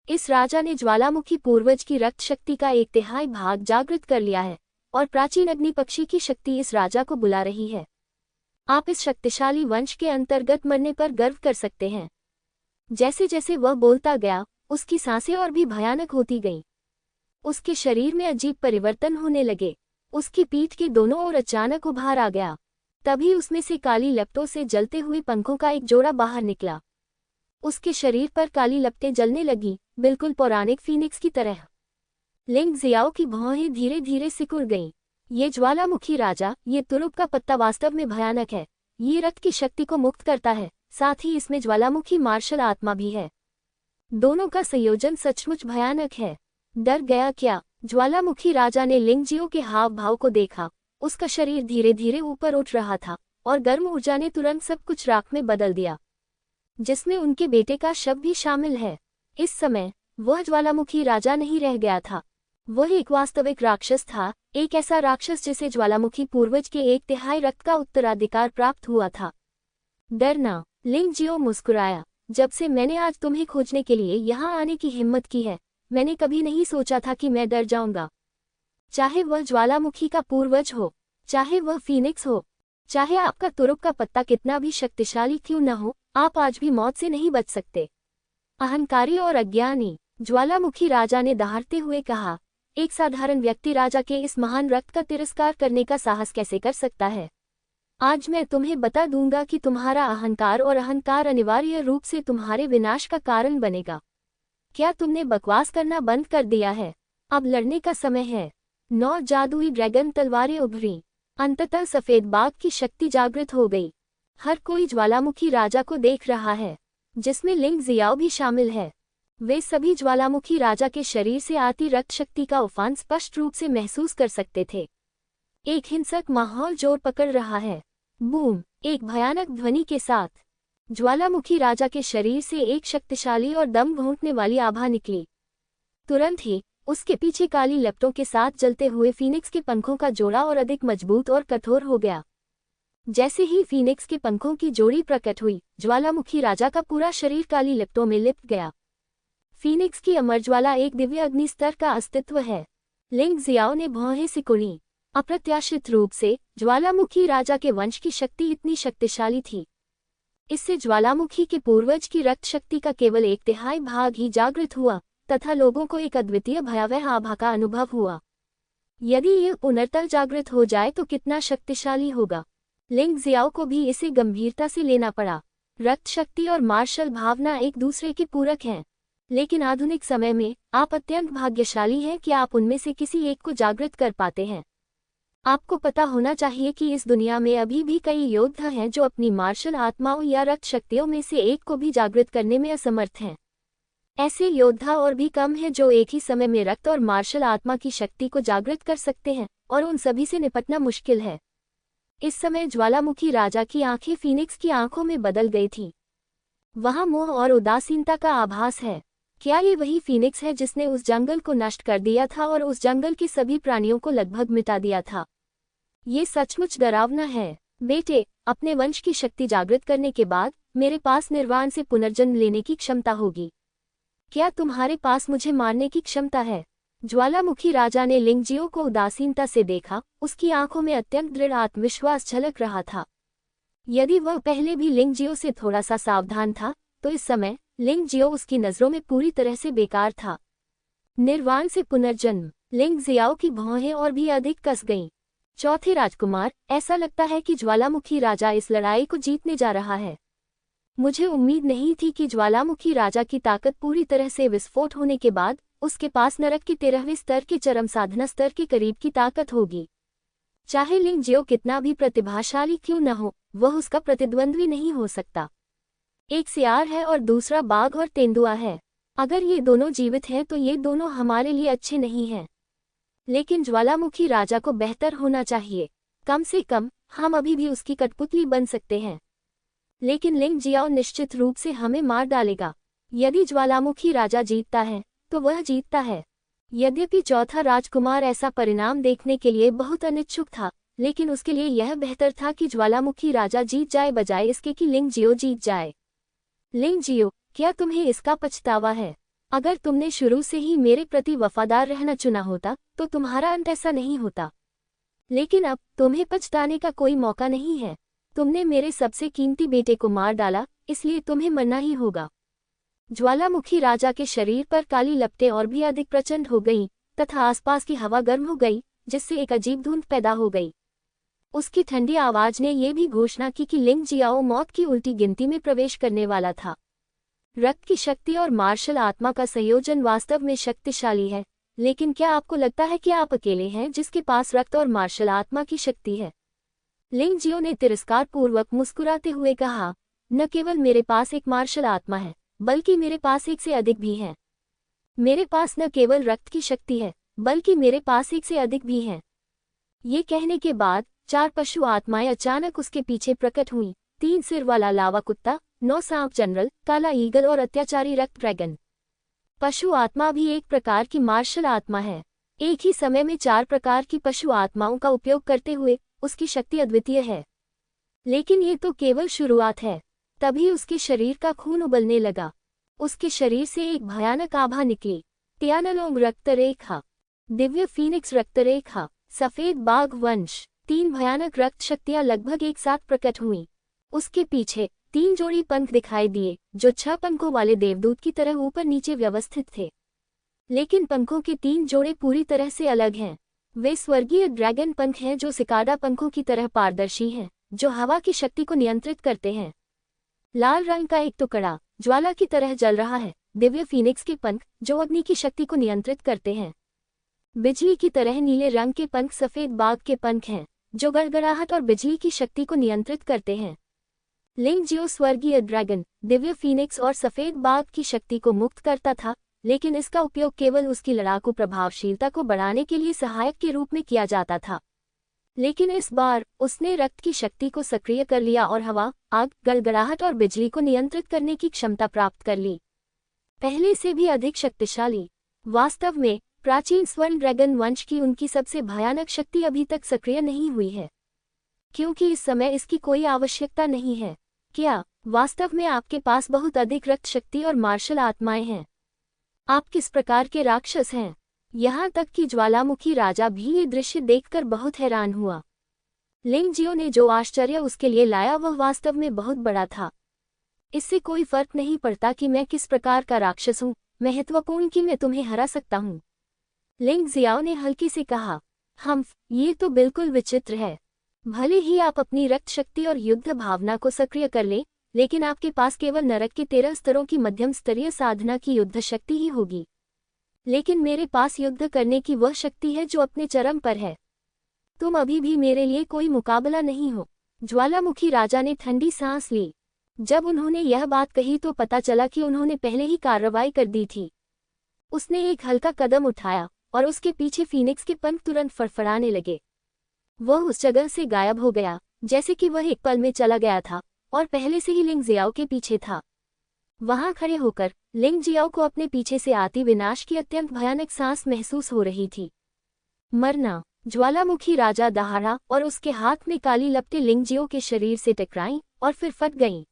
इस राजा ने ज्वालामुखी पूर्वज की रक्त शक्ति का 1/3 भाग जागृत कर लिया है और प्राचीन अग्नि पक्षी की शक्ति इस राजा को बुला रही है। आप इस शक्तिशाली वंश के अंतर्गत मरने पर गर्व कर सकते हैं। जैसे जैसे वह बोलता गया, उसकी सांसें और भी भयानक होती गईं। उसके शरीर में अजीब परिवर्तन होने लगे। उसकी पीठ के दोनों ओर अचानक उभार आ गया। तभी उसमें से काली लपटों से जलते हुए पंखों का एक जोड़ा बाहर निकला। उसके शरीर पर काली लपटें जलने लगी, बिल्कुल पौराणिक फीनिक्स की तरह। लिंग जियाओ की भौहें धीरे धीरे सिकुड़ गईं। ये ज्वालामुखी राजा, ये तुरुप का पत्ता वास्तव में भयानक है। ये रक्त की शक्ति को मुक्त करता है, साथ ही इसमें ज्वालामुखी मार्शल आत्मा भी है। दोनों का संयोजन सचमुच भयानक है। डर गया क्या? ज्वालामुखी राजा ने लिंगजियो के हाव भाव को देखा। उसका शरीर धीरे धीरे ऊपर उठ रहा था और गर्म ऊर्जा ने तुरंत सब कुछ राख में बदल दिया, जिसमें उनके बेटे का शव भी शामिल है। इस समय वह ज्वालामुखी राजा नहीं रह गया था, वह एक वास्तविक राक्षस था, एक ऐसा राक्षस जिसे ज्वालामुखी पूर्वज के 1/3 रक्त का उत्तराधिकार प्राप्त हुआ था। डरना, लिंगजियो मुस्कुराया। जब से मैंने आज तुम्हें खोजने के लिए यहाँ आने की हिम्मत की है, मैंने कभी नहीं सोचा था कि मैं डर जाऊंगा। चाहे वह ज्वालामुखी का पूर्वज हो, चाहे वह फीनिक्स हो, चाहे आपका तुरुप का पत्ता कितना भी शक्तिशाली क्यों न हो, आप आज भी मौत से नहीं बच सकते। अहंकारी और अज्ञानी, ज्वालामुखी राजा ने दहाड़ते हुए कहा। एक साधारण व्यक्ति राजा के इस महान रक्त का तिरस्कार करने का साहस कैसे कर सकता है? आज मैं तुम्हें बता दूंगा कि तुम्हारा अहंकार और अहंकार अनिवार्य रूप से तुम्हारे विनाश का कारण बनेगा। क्या तुमने बकवास करना बंद कर दिया है? अब लड़ने का समय है। 9 जादुई ड्रैगन तलवारें उभरी। अंततः सफेद बाघ की शक्ति जागृत हो गई। हर कोई ज्वालामुखी राजा को देख रहा है, जिसमें लिंग जियाओ भी शामिल है। वे सभी ज्वालामुखी राजा के शरीर से आती रक्त शक्ति का उफान स्पष्ट रूप से महसूस कर सकते थे। एक हिंसक माहौल जोर पकड़ रहा है। बूम! एक भयानक ध्वनि के साथ ज्वालामुखी राजा के शरीर से एक शक्तिशाली और दम घोंटने वाली आभा निकली। तुरंत ही उसके पीछे काली लपटों के साथ जलते हुए फीनिक्स के पंखों का जोड़ा और अधिक मजबूत और कठोर हो गया। जैसे ही फीनिक्स के पंखों की जोड़ी प्रकट हुई, ज्वालामुखी राजा का पूरा शरीर काली लपटों में लिपट गया। फीनिक्स की अमर ज्वाला एक दिव्य अग्नि स्तर का अस्तित्व है। लिंग जियाओ ने भौहें सिकुड़ी। अप्रत्याशित रूप से ज्वालामुखी राजा के वंश की शक्ति इतनी शक्तिशाली थी। इससे ज्वालामुखी के पूर्वज की रक्त शक्ति का केवल 1/3 भाग ही जागृत हुआ तथा लोगों को एक अद्वितीय भयावह आभा का अनुभव हुआ। यदि यह पुनर्तः जागृत हो जाए तो कितना शक्तिशाली होगा। लिंग जियाओ को भी इसे गंभीरता से लेना पड़ा। रक्त शक्ति और मार्शल भावना एक दूसरे के पूरक हैं, लेकिन आधुनिक समय में आप अत्यंत भाग्यशाली हैं कि आप उनमें से किसी एक को जागृत कर पाते हैं। आपको पता होना चाहिए कि इस दुनिया में अभी भी कई योद्धा हैं जो अपनी मार्शल आत्माओं या रक्त शक्तियों में से एक को भी जागृत करने में असमर्थ हैं। ऐसे योद्धा और भी कम हैं जो एक ही समय में रक्त और मार्शल आत्मा की शक्ति को जागृत कर सकते हैं, और उन सभी से निपटना मुश्किल है। इस समय ज्वालामुखी राजा की आंखें फीनिक्स की आंखों में बदल गई थीं। वहां मोह और उदासीनता का आभास है। क्या ये वही फीनिक्स है जिसने उस जंगल को नष्ट कर दिया था और उस जंगल के सभी प्राणियों को लगभग मिटा दिया था? ये सचमुच डरावना है। बेटे, अपने वंश की शक्ति जागृत करने के बाद मेरे पास निर्वाण से पुनर्जन्म लेने की क्षमता होगी। क्या तुम्हारे पास मुझे मारने की क्षमता है? ज्वालामुखी राजा ने लिंगजियो को उदासीनता से देखा। उसकी आंखों में अत्यंत दृढ़ आत्मविश्वास झलक रहा था। यदि वह पहले भी लिंगजियो से थोड़ा सा सावधान था, तो इस समय लिंगजियो उसकी नजरों में पूरी तरह से बेकार था। निर्वाण से पुनर्जन्म। लिंगजियाओ की भौहें और भी अधिक कस गईं। चौथे राजकुमार, ऐसा लगता है कि ज्वालामुखी राजा इस लड़ाई को जीतने जा रहा है। मुझे उम्मीद नहीं थी कि ज्वालामुखी राजा की ताकत पूरी तरह से विस्फोट होने के बाद उसके पास नरक के 13वें स्तर के चरम साधना स्तर के करीब की ताकत होगी। चाहे लिंगजियो कितना भी प्रतिभाशाली क्यों न हो, वह उसका प्रतिद्वंद्वी नहीं हो सकता। एक सियार है और दूसरा बाघ और तेंदुआ है। अगर ये दोनों जीवित हैं तो ये दोनों हमारे लिए अच्छे नहीं हैं। लेकिन ज्वालामुखी राजा को बेहतर होना चाहिए। कम से कम हम अभी भी उसकी कठपुतली बन सकते हैं। लेकिन लिंगजियाओ निश्चित रूप से हमें मार डालेगा। यदि ज्वालामुखी राजा जीतता है तो वह जीतता है। यद्यपि चौथा राजकुमार ऐसा परिणाम देखने के लिए बहुत अनिच्छुक था, लेकिन उसके लिए यह बेहतर था कि ज्वालामुखी राजा जीत जाए बजाय इसके कि लिंगजियो जीत जाए। लिंगजियो, क्या तुम्हें इसका पछतावा है? अगर तुमने शुरू से ही मेरे प्रति वफादार रहना चुना होता तो तुम्हारा अंत ऐसा नहीं होता। लेकिन अब तुम्हें पछताने का कोई मौका नहीं है। तुमने मेरे सबसे कीमती बेटे को मार डाला, इसलिए तुम्हें मरना ही होगा। ज्वालामुखी राजा के शरीर पर काली लपटें और भी अधिक प्रचंड हो गईं तथा आसपास की हवा गर्म हो गई, जिससे एक अजीब धुंध पैदा हो गई। उसकी ठंडी आवाज ने यह भी घोषणा की कि लिंगजियाओ मौत की उल्टी गिनती में प्रवेश करने वाला था। रक्त की शक्ति और मार्शल आत्मा का संयोजन वास्तव में शक्तिशाली है, लेकिन क्या आपको लगता है कि आप अकेले हैं जिसके पास रक्त और मार्शल आत्मा की शक्ति है? लिंग जियो ने तिरस्कार पूर्वक मुस्कुराते हुए कहा, न केवल मेरे पास एक मार्शल आत्मा है, बल्कि मेरे पास एक से अधिक भी है। मेरे पास न केवल रक्त की शक्ति है, बल्कि मेरे पास एक से अधिक भी है। ये कहने के बाद 4 पशु आत्माएं अचानक उसके पीछे प्रकट हुईं, 3 सिर वाला लावा कुत्ता, 9 सांप जनरल, काला ईगल और अत्याचारी रक्त ड्रैगन। पशु आत्मा भी एक प्रकार की मार्शल आत्मा है। एक ही समय में 4 प्रकार की पशु आत्माओं का उपयोग करते हुए उसकी शक्ति अद्वितीय है। लेकिन ये तो केवल शुरुआत है। तभी उसके शरीर का खून उबलने लगा। उसके शरीर से एक भयानक आभा निकली। टियानालोंग रक्तरेखा, दिव्य फीनिक्स रक्तरेखा, सफेद बाघ वंश, 3 भयानक रक्त शक्तियां लगभग एक साथ प्रकट हुईं। उसके पीछे 3 जोड़ी पंख दिखाई दिए, जो 6 पंखों वाले देवदूत की तरह ऊपर नीचे व्यवस्थित थे। लेकिन पंखों के 3 जोड़े पूरी तरह से अलग हैं। वे स्वर्गीय ड्रैगन पंख हैं जो सिकाडा पंखों की तरह पारदर्शी हैं, जो हवा की शक्ति को नियंत्रित करते हैं। लाल रंग का एक टुकड़ा ज्वाला की तरह जल रहा है, दिव्य फीनिक्स के पंख, जो अग्नि की शक्ति को नियंत्रित करते हैं। बिजली की तरह नीले रंग के पंख सफेद बाघ के पंख हैं, जो गड़गड़ाहट और बिजली की शक्ति को नियंत्रित करते हैं। लिंग जियो स्वर्गीय ड्रैगन, दिव्य फीनिक्स और सफेद बाघ की शक्ति को मुक्त करता था, लेकिन इसका उपयोग केवल उसकी लड़ाकू प्रभावशीलता को बढ़ाने के लिए सहायक के रूप में किया जाता था। लेकिन इस बार उसने रक्त की शक्ति को सक्रिय कर लिया और हवा, आग, गड़गड़ाहट और बिजली को नियंत्रित करने की क्षमता प्राप्त कर ली, पहले से भी अधिक शक्तिशाली। वास्तव में प्राचीन स्वर्ण ड्रैगन वंश की उनकी सबसे भयानक शक्ति अभी तक सक्रिय नहीं हुई है, क्योंकि इस समय इसकी कोई आवश्यकता नहीं है। क्या वास्तव में आपके पास बहुत अधिक रक्त शक्ति और मार्शल आत्माएं हैं? आप किस प्रकार के राक्षस हैं? यहाँ तक कि ज्वालामुखी राजा भी ये दृश्य देखकर बहुत हैरान हुआ। लिंग जियो ने जो आश्चर्य उसके लिए लाया वह वास्तव में बहुत बड़ा था। इससे कोई फर्क नहीं पड़ता कि मैं किस प्रकार का राक्षस हूँ, महत्वपूर्ण कि मैं तुम्हें हरा सकता हूँ। लिंग जियाओ ने हल्की से कहा, ये तो बिल्कुल विचित्र है। भले ही आप अपनी रक्त शक्ति और युद्ध भावना को सक्रिय कर लें, लेकिन आपके पास केवल नरक के 13 स्तरों की मध्यम स्तरीय साधना की युद्ध शक्ति ही होगी। लेकिन मेरे पास युद्ध करने की वह शक्ति है जो अपने चरम पर है। तुम अभी भी मेरे लिए कोई मुकाबला नहीं हो। ज्वालामुखी राजा ने ठंडी सांस ली। जब उन्होंने यह बात कही तो पता चला कि उन्होंने पहले ही कार्रवाई कर दी थी। उसने एक हल्का कदम उठाया और उसके पीछे फीनिक्स के पंख तुरंत फड़फड़ाने लगे। वह उस जगह से गायब हो गया, जैसे कि वह एक पल में चला गया था और पहले से ही लिंग जियाओ के पीछे था। वहां खड़े होकर लिंग जियाओ को अपने पीछे से आती विनाश की अत्यंत भयानक सांस महसूस हो रही थी। मरना। ज्वालामुखी राजा दहाड़ा और उसके हाथ में काली लपटें लिंग जियो के शरीर से टकराईं और फिर फट गईं।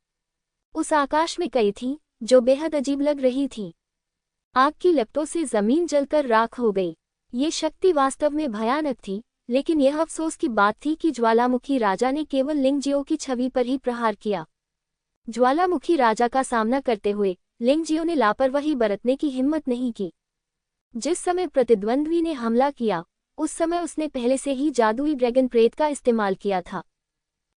उस आकाश में कई थीं, जो बेहद अजीब लग रही थीं। आग की लपटों से जमीन जलकर राख हो गई। ये शक्ति वास्तव में भयानक थी, लेकिन यह अफसोस की बात थी कि ज्वालामुखी राजा ने केवल लिंग जियो की छवि पर ही प्रहार किया। ज्वालामुखी राजा का सामना करते हुए लिंग जियो ने लापरवाही बरतने की हिम्मत नहीं की। जिस समय प्रतिद्वंद्वी ने हमला किया, उस समय उसने पहले से ही जादुई ड्रैगन प्रेत का इस्तेमाल किया था,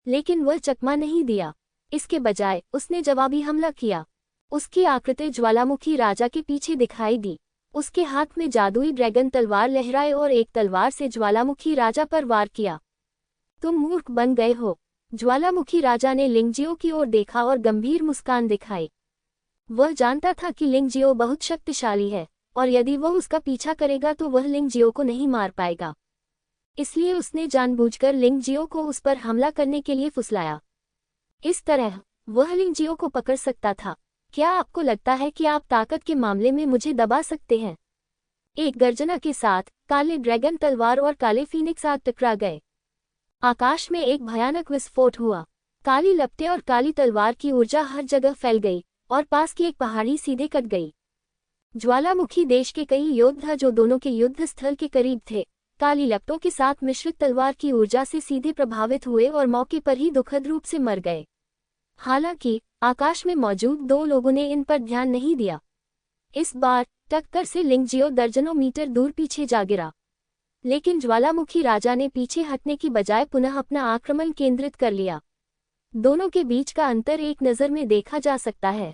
लेकिन वह चकमा नहीं दिया। इसके बजाय उसने जवाबी हमला किया। उसकी आकृति ज्वालामुखी राजा के पीछे दिखाई दी। उसके हाथ में जादुई ड्रैगन तलवार लहराए और एक तलवार से ज्वालामुखी राजा पर वार किया। तुम मूर्ख बन गए हो। ज्वालामुखी राजा ने लिंग जियो की ओर देखा और गंभीर मुस्कान दिखाई। वह जानता था कि लिंग जियो बहुत शक्तिशाली है और यदि वह उसका पीछा करेगा तो वह लिंग जियो को नहीं मार पाएगा। इसलिए उसने जानबूझकर लिंग जियो को उस पर हमला करने के लिए फुसलाया। इस तरह वह लिंग जियो को पकड़ सकता था। क्या आपको लगता है कि आप ताकत के मामले में मुझे दबा सकते हैं? एक गर्जना के साथ काले ड्रैगन तलवार और काले फीनिक्स आग टकरा गए। आकाश में एक भयानक विस्फोट हुआ। काली लपटें और काली तलवार की ऊर्जा हर जगह फैल गई और पास की एक पहाड़ी सीधे कट गई। ज्वालामुखी देश के कई योद्धा जो दोनों के युद्ध स्थल के करीब थे, काली लपटों के साथ मिश्रित तलवार की ऊर्जा से सीधे प्रभावित हुए और मौके पर ही दुखद रूप से मर गए। हालांकि आकाश में मौजूद 2 लोगों ने इन पर ध्यान नहीं दिया। इस बार टक्कर से लिंग जियो दर्जनों मीटर दूर पीछे जा गिरा, लेकिन ज्वालामुखी राजा ने पीछे हटने की बजाय पुनः अपना आक्रमण केंद्रित कर लिया। दोनों के बीच का अंतर एक नज़र में देखा जा सकता है।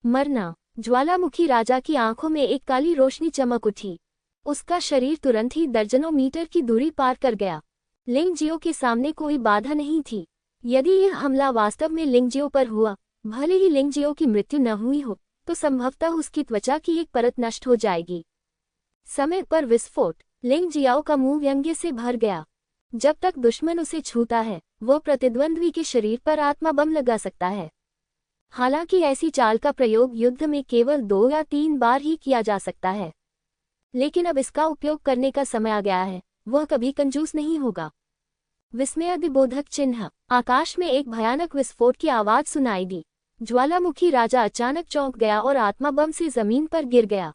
मरना। ज्वालामुखी राजा की आंखों में एक काली रोशनी चमक उठी। उसका शरीर तुरंत ही दर्जनों मीटर की दूरी पार कर गया। लिंगजियो के सामने कोई बाधा नहीं थी। यदि यह हमला वास्तव में लिंगजियो पर हुआ, भले ही लिंगजियो की मृत्यु न हुई हो, तो संभवतः उसकी त्वचा की एक परत नष्ट हो जाएगी। समय पर विस्फोट। लिंगजियाओ का मुंह व्यंग्य से भर गया। जब तक दुश्मन उसे छूता है, वह प्रतिद्वंद्वी के शरीर पर आत्मा बम लगा सकता है। हालांकि ऐसी चाल का प्रयोग युद्ध में केवल 2 या 3 बार ही किया जा सकता है, लेकिन अब इसका उपयोग करने का समय आ गया है। वह कभी कंजूस नहीं होगा। विस्मयादिबोधक चिन्ह। आकाश में एक भयानक विस्फोट की आवाज सुनाई दी। ज्वालामुखी राजा अचानक चौंक गया और आत्मा बम से जमीन पर गिर गया।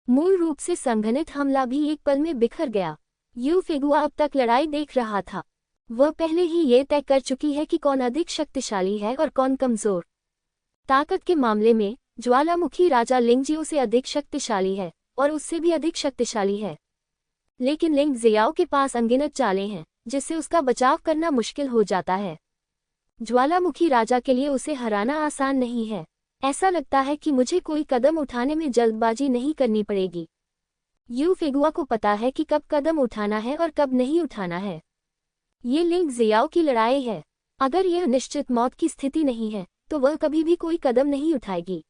मूल रूप से संघनित हमला भी एक पल में बिखर गया। यू फेगुआ अब तक लड़ाई देख रहा था। वह पहले ही ये तय कर चुकी है कि कौन अधिक शक्तिशाली है और कौन कमजोर। ताकत के मामले में ज्वालामुखी राजा लिंगजियो से अधिक शक्तिशाली है और उससे भी अधिक शक्तिशाली है, लेकिन लिंगजियाओ के पास अनगिनत चालें हैं जिससे उसका बचाव करना मुश्किल हो जाता है। ज्वालामुखी राजा के लिए उसे हराना आसान नहीं है। ऐसा लगता है कि मुझे कोई कदम उठाने में जल्दबाजी नहीं करनी पड़ेगी। यू फेगुआ को पता है कि कब कदम उठाना है और कब नहीं उठाना है। ये लिंगजियाओ की लड़ाई है। अगर यह निश्चित मौत की स्थिति नहीं है, तो वह कभी भी कोई कदम नहीं उठाएगी।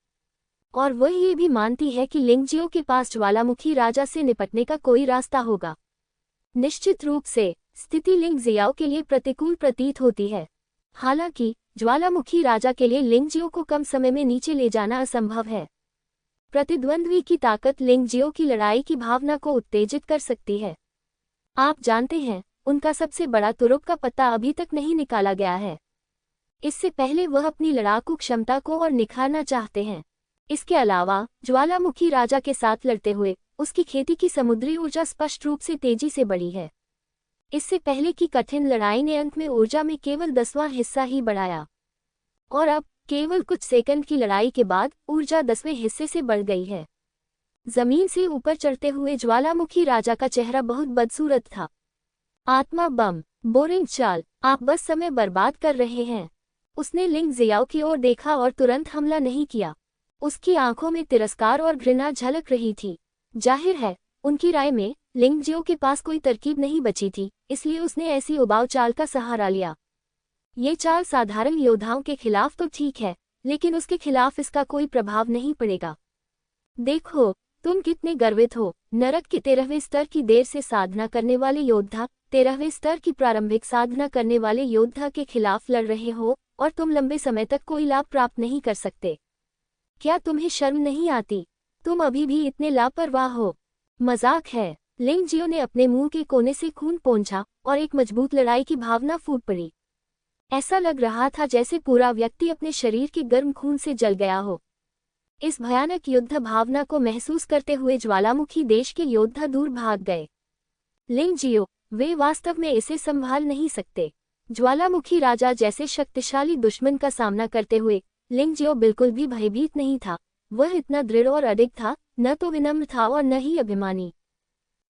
और वह ये भी मानती है कि लिंगजियो के पास ज्वालामुखी राजा से निपटने का कोई रास्ता होगा। निश्चित रूप से स्थिति लिंगजियाओ के लिए प्रतिकूल प्रतीत होती है। हालांकि ज्वालामुखी राजा के लिए लिंगजियो को कम समय में नीचे ले जाना असंभव है। प्रतिद्वंद्वी की ताकत लिंगजियो की लड़ाई की भावना को उत्तेजित कर सकती है। आप जानते हैं, उनका सबसे बड़ा तुरुप का पत्ता अभी तक नहीं निकाला गया है। इससे पहले वह अपनी लड़ाकू क्षमता को और निखारना चाहते हैं। इसके अलावा ज्वालामुखी राजा के साथ लड़ते हुए उसकी खेती की समुद्री ऊर्जा स्पष्ट रूप से तेजी से बढ़ी है। इससे पहले की कठिन लड़ाई ने अंत में ऊर्जा में केवल 10वां हिस्सा ही बढ़ाया, और अब केवल कुछ सेकंड की लड़ाई के बाद ऊर्जा 10वें हिस्से से बढ़ गई है। जमीन से ऊपर चढ़ते हुए ज्वालामुखी राजा का चेहरा बहुत बदसूरत था। आत्मा बम, बोरिंग चाल, आप बस समय बर्बाद कर रहे हैं। उसने लिंगजियाओ की ओर देखा और तुरंत हमला नहीं किया। उसकी आंखों में तिरस्कार और घृणा झलक रही थी। जाहिर है, उनकी राय में लिंगजियो के पास कोई तरकीब नहीं बची थी, इसलिए उसने ऐसी उबाऊ चाल का सहारा लिया। ये चाल साधारण योद्धाओं के खिलाफ तो ठीक है, लेकिन उसके खिलाफ इसका कोई प्रभाव नहीं पड़ेगा। देखो, तुम कितने गर्वित हो। नरक के 13वें स्तर की देर से साधना करने वाले योद्धा 13वें स्तर की प्रारंभिक साधना करने वाले योद्धा के खिलाफ लड़ रहे हो, और तुम लंबे समय तक कोई लाभ प्राप्त नहीं कर सकते। क्या तुम्हें शर्म नहीं आती? तुम अभी भी इतने लापरवाह हो। मजाक है। लिंगजियो ने अपने मुंह के कोने से खून पोंछा और एक मजबूत लड़ाई की भावना फूट पड़ी। ऐसा लग रहा था जैसे पूरा व्यक्ति अपने शरीर के गर्म खून से जल गया हो। इस भयानक युद्ध भावना को महसूस करते हुए ज्वालामुखी देश के योद्धा दूर भाग गए। लिंगजियो, वे वास्तव में इसे संभाल नहीं सकते। ज्वालामुखी राजा जैसे शक्तिशाली दुश्मन का सामना करते हुए लिंगजियो बिल्कुल भी भयभीत नहीं था। वह इतना दृढ़ और अडिग था, न तो विनम्र था और न ही अभिमानी।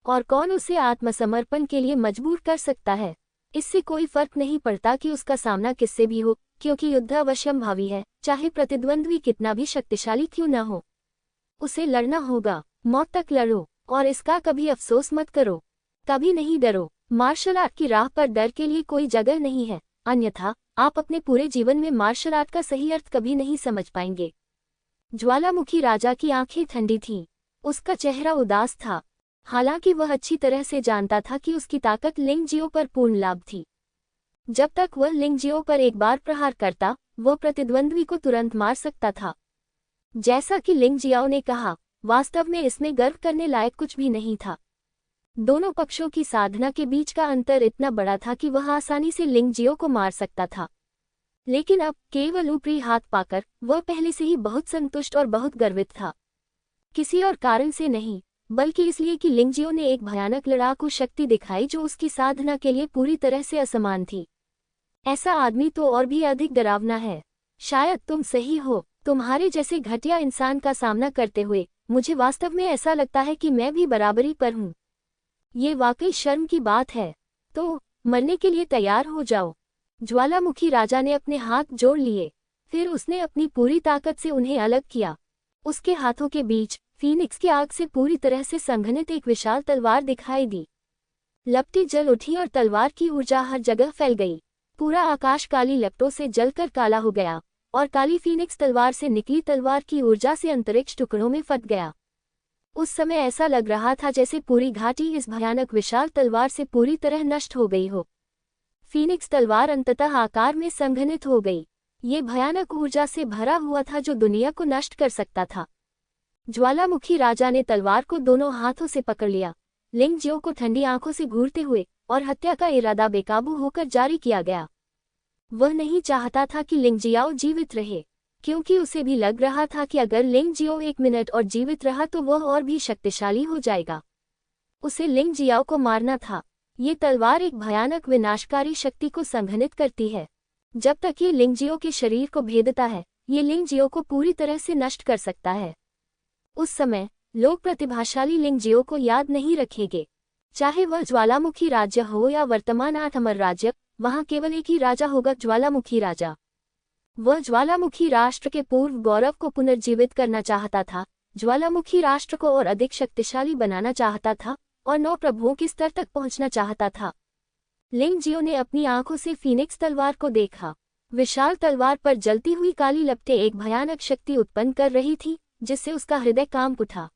और कौन उसे आत्मसमर्पण के लिए मजबूर कर सकता है? इससे कोई फर्क नहीं पड़ता कि उसका सामना किससे भी हो, क्योंकि युद्ध अवश्यंभावी है, चाहे प्रतिद्वंद्वी कितना भी शक्तिशाली क्यों न हो। उसे लड़ना होगा। मौत तक लड़ो, और इसका कभी अफसोस मत करो। कभी नहीं डरो। मार्शल आर्ट की राह पर डर के लिए कोई जगह नहीं है, अन्यथा आप अपने पूरे जीवन में मार्शल आर्ट का सही अर्थ कभी नहीं समझ पाएंगे। ज्वालामुखी राजा की आंखें ठंडी थीं। उसका चेहरा उदास था। हालांकि वह अच्छी तरह से जानता था कि उसकी ताकत लिंगजियो पर पूर्ण लाभ थी। जब तक वह लिंगजियो पर एक बार प्रहार करता, वह प्रतिद्वंद्वी को तुरंत मार सकता था। जैसा कि लिंगजियाओ ने कहा, वास्तव में इसमें गर्व करने लायक कुछ भी नहीं था। दोनों पक्षों की साधना के बीच का अंतर इतना बड़ा था कि वह आसानी से लिंगजियो को मार सकता था। लेकिन अब केवल ऊपरी हाथ पाकर वह पहले से ही बहुत संतुष्ट और बहुत गर्वित था। किसी और कारण से नहीं, बल्कि इसलिए कि लिंगजियो ने एक भयानक लड़ाकू शक्ति दिखाई जो उसकी साधना के लिए पूरी तरह से असमान थी। ऐसा आदमी तो और भी अधिक डरावना है। शायद तुम सही हो। तुम्हारे जैसे घटिया इंसान का सामना करते हुए मुझे वास्तव में ऐसा लगता है कि मैं भी बराबरी पर हूँ। ये वाकई शर्म की बात है। तो मरने के लिए तैयार हो जाओ। ज्वालामुखी राजा ने अपने हाथ जोड़ लिए। फिर उसने अपनी पूरी ताकत से उन्हें अलग किया। उसके हाथों के बीच फीनिक्स की आग से पूरी तरह से संघनित एक विशाल तलवार दिखाई दी। लपटें जल उठी और तलवार की ऊर्जा हर जगह फैल गई। पूरा आकाश काली लपटों से जलकर काला हो गया और काली फीनिक्स तलवार से निकली तलवार की ऊर्जा से अंतरिक्ष टुकड़ों में फट गया। उस समय ऐसा लग रहा था जैसे पूरी घाटी इस भयानक विशाल तलवार से पूरी तरह नष्ट हो गई हो। फीनिक्स तलवार अंततः आकार में संघनित हो गई। ये भयानक ऊर्जा से भरा हुआ था जो दुनिया को नष्ट कर सकता था। ज्वालामुखी राजा ने तलवार को दोनों हाथों से पकड़ लिया। लिंग जियो को ठंडी आंखों से घूरते हुए और हत्या का इरादा बेकाबू होकर जारी किया गया। वह नहीं चाहता था कि लिंग जियाओ जीवित रहे, क्योंकि उसे भी लग रहा था कि अगर लिंग जियो 1 मिनट और जीवित रहा तो वह और भी शक्तिशाली हो जाएगा। उसे लिंग जियाओ को मारना था। ये तलवार एक भयानक विनाशकारी शक्ति को संघनित करती है। जब तक ये लिंग जियो के शरीर को भेदता है, ये लिंग जियो को पूरी तरह से नष्ट कर सकता है। उस समय लोग प्रतिभाशाली लिंग जियो को याद नहीं रखेंगे। चाहे वह ज्वालामुखी राज्य हो या वर्तमान 8 अमर राज्य, वहां केवल एक ही राजा होगा, ज्वालामुखी राजा। वह ज्वालामुखी राष्ट्र के पूर्व गौरव को पुनर्जीवित करना चाहता था, ज्वालामुखी राष्ट्र को और अधिक शक्तिशाली बनाना चाहता था और 9 प्रभुओं के स्तर तक पहुंचना चाहता था। लिंग जियो ने अपनी आंखों से फीनिक्स तलवार को देखा। विशाल तलवार पर जलती हुई काली लपटें एक भयानक शक्ति उत्पन्न कर रही थी, जिससे उसका हृदय कांप उठा।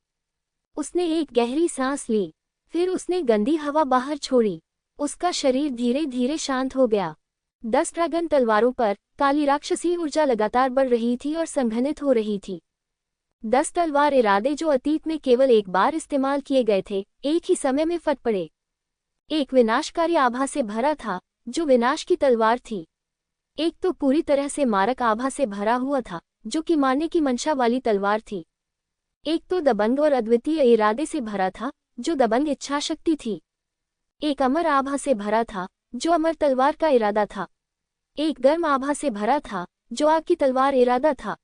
उसने एक गहरी सांस ली, फिर उसने गंदी हवा बाहर छोड़ी। उसका शरीर धीरे धीरे शांत हो गया। 10 ड्रैगन तलवारों पर काली राक्षसी ऊर्जा लगातार बढ़ रही थी और संघनित हो रही थी। 10 तलवार इरादे जो अतीत में केवल एक बार इस्तेमाल किए गए थे, एक ही समय में फट पड़े। एक विनाशकारी आभा से भरा था, जो विनाश की तलवार थी। एक तो पूरी तरह से मारक आभा से भरा हुआ था, जो कि मारने की मंशा वाली तलवार थी। एक तो दबंग और अद्वितीय इरादे से भरा था, जो दबंग इच्छा शक्ति थी। एक अमर आभा से भरा था, जो अमर तलवार का इरादा था। एक गर्म आभा से भरा था, जो आग की तलवार इरादा था।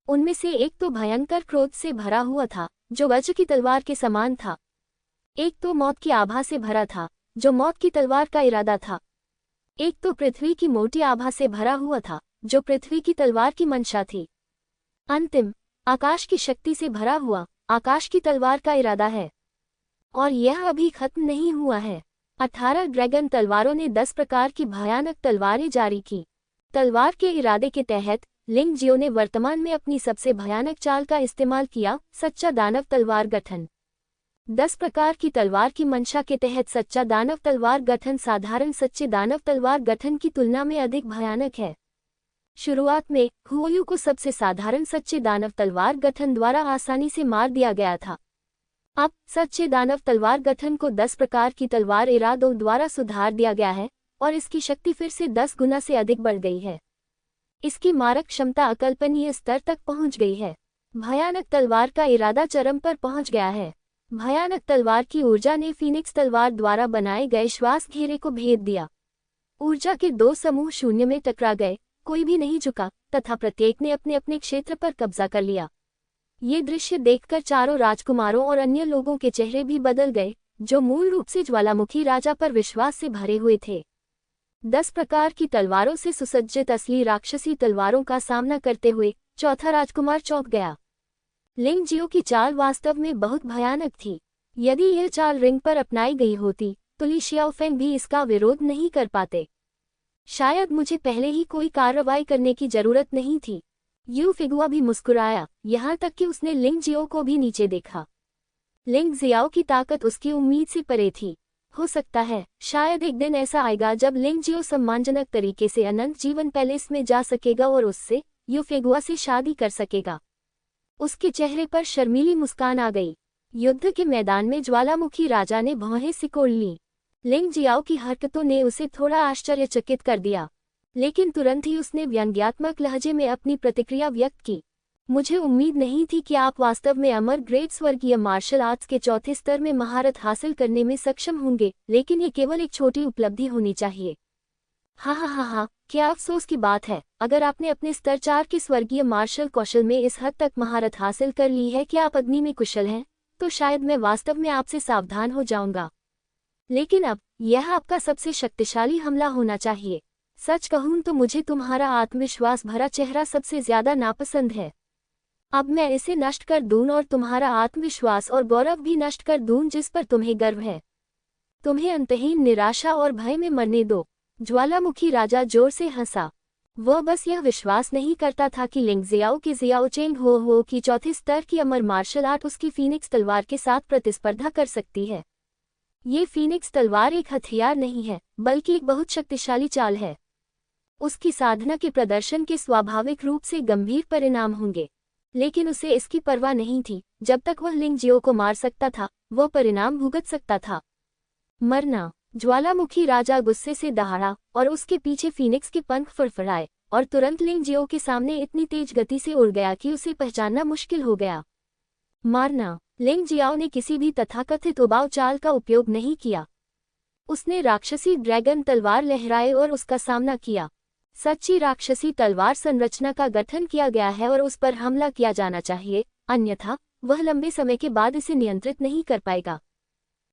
उनमें से एक तो भयंकर क्रोध से भरा हुआ था, जो वज्र की तलवार के समान था। एक तो मौत की आभा से भरा था, जो मौत की तलवार का इरादा था। एक तो पृथ्वी की मोटी आभा से भरा हुआ था, जो पृथ्वी की तलवार की मंशा थी। अंतिम, आकाश की शक्ति से भरा हुआ, आकाश की तलवार का इरादा है। और यह अभी खत्म नहीं हुआ है। 18 ड्रैगन तलवारों ने 10 प्रकार की भयानक तलवारें जारी की। तलवार के इरादे के तहत लिंग जियो ने वर्तमान में अपनी सबसे भयानक चाल का इस्तेमाल किया, सच्चा दानव तलवार गठन। 10 प्रकार की तलवार की मंशा के तहत सच्चा दानव तलवार गठन साधारण सच्चे दानव तलवार गठन की तुलना में अधिक भयानक है। शुरुआत में हुओयू को सबसे साधारण सच्चे दानव तलवार गठन द्वारा आसानी से मार दिया गया था। अब सच्चे दानव तलवार गठन को 10 प्रकार की तलवार इरादों द्वारा सुधार दिया गया है और इसकी शक्ति फिर से 10 गुना से अधिक बढ़ गई है। इसकी मारक क्षमता अकल्पनीय स्तर तक पहुंच गई है। भयानक तलवार का इरादा चरम पर पहुंच गया है। भयानक तलवार की ऊर्जा ने फीनिक्स तलवार द्वारा बनाए गए श्वास घेरे को भेद दिया। ऊर्जा के 2 समूह शून्य में टकरा गए, कोई भी नहीं झुका तथा प्रत्येक ने अपने अपने क्षेत्र पर कब्जा कर लिया। ये दृश्य देखकर चारों राजकुमारों और अन्य लोगों के चेहरे भी बदल गए, जो मूल रूप से ज्वालामुखी राजा पर विश्वास से भरे हुए थे। 10 प्रकार की तलवारों से सुसज्जित असली राक्षसी तलवारों का सामना करते हुए चौथा राजकुमार चौंक गया। लिंग जियो की चाल वास्तव में बहुत भयानक थी। यदि यह चाल रिंग पर अपनाई गई होती तो ली शियाओफेंग भी इसका विरोध नहीं कर पाते। शायद मुझे पहले ही कोई कार्रवाई करने की जरूरत नहीं थी। यू फिगुआ भी मुस्कुराया, यहाँ तक कि उसने लिंग जियो को भी नीचे देखा। लिंग जियाओ की ताकत उसकी उम्मीद से परे थी। हो सकता है शायद एक दिन ऐसा आएगा जब लिंग जियो सम्मानजनक तरीके से अनंत जीवन पैलेस में जा सकेगा और उससे यू फिगुआ से शादी कर सकेगा। उसके चेहरे पर शर्मीली मुस्कान आ गई। युद्ध के मैदान में ज्वालामुखी राजा ने भौहें सिकोड़ लीं। लिंग जियाओ की हरकतों ने उसे थोड़ा आश्चर्यचकित कर दिया, लेकिन तुरंत ही उसने व्यंग्यात्मक लहजे में अपनी प्रतिक्रिया व्यक्त की। मुझे उम्मीद नहीं थी कि आप वास्तव में अमर ग्रेट स्वर्गीय मार्शल आर्ट्स के चौथे स्तर में महारत हासिल करने में सक्षम होंगे, लेकिन ये केवल एक छोटी उपलब्धि होनी चाहिए। हाँ, क्या अफसोस की बात है। अगर आपने अपने स्तर 4 के स्वर्गीय मार्शल कौशल में इस हद तक महारत हासिल कर ली है कि आप अग्नि में कुशल हैं, तो शायद मैं वास्तव में आपसे सावधान हो जाऊंगा। लेकिन अब यह आपका सबसे शक्तिशाली हमला होना चाहिए। सच कहूं तो मुझे तुम्हारा आत्मविश्वास भरा चेहरा सबसे ज्यादा नापसंद है। अब मैं इसे नष्ट कर दूं और तुम्हारा आत्मविश्वास और गौरव भी नष्ट कर दूं जिस पर तुम्हें गर्व है। तुम्हें अंतहीन निराशा और भय में मरने दो। ज्वालामुखी राजा जोर से हंसा। वह बस यह विश्वास नहीं करता था कि लिंग जियाओ की जियाओचेंग हो की चौथे स्तर की अमर मार्शल आर्ट उसकी फीनिक्स तलवार के साथ प्रतिस्पर्धा कर सकती है। ये फीनिक्स तलवार एक हथियार नहीं है, बल्कि एक बहुत शक्तिशाली चाल है। उसकी साधना के प्रदर्शन के स्वाभाविक रूप से गंभीर परिणाम होंगे, लेकिन उसे इसकी परवाह नहीं थी। जब तक वह लिंग जियो को मार सकता था, वह परिणाम भुगत सकता था। मरना। ज्वालामुखी राजा गुस्से से दहाड़ा और उसके पीछे फीनिक्स के पंख फड़फड़ाए और तुरंत लिंग जियो के सामने इतनी तेज गति से उड़ गया कि उसे पहचानना मुश्किल हो गया। मारना। लिंग जियाओ ने किसी भी तथाकथित उबाऊ चाल का उपयोग नहीं किया। उसने राक्षसी ड्रैगन तलवार लहराए और उसका सामना किया। सच्ची राक्षसी तलवार संरचना का गठन किया गया है और उस पर हमला किया जाना चाहिए, अन्यथा वह लंबे समय के बाद इसे नियंत्रित नहीं कर पाएगा।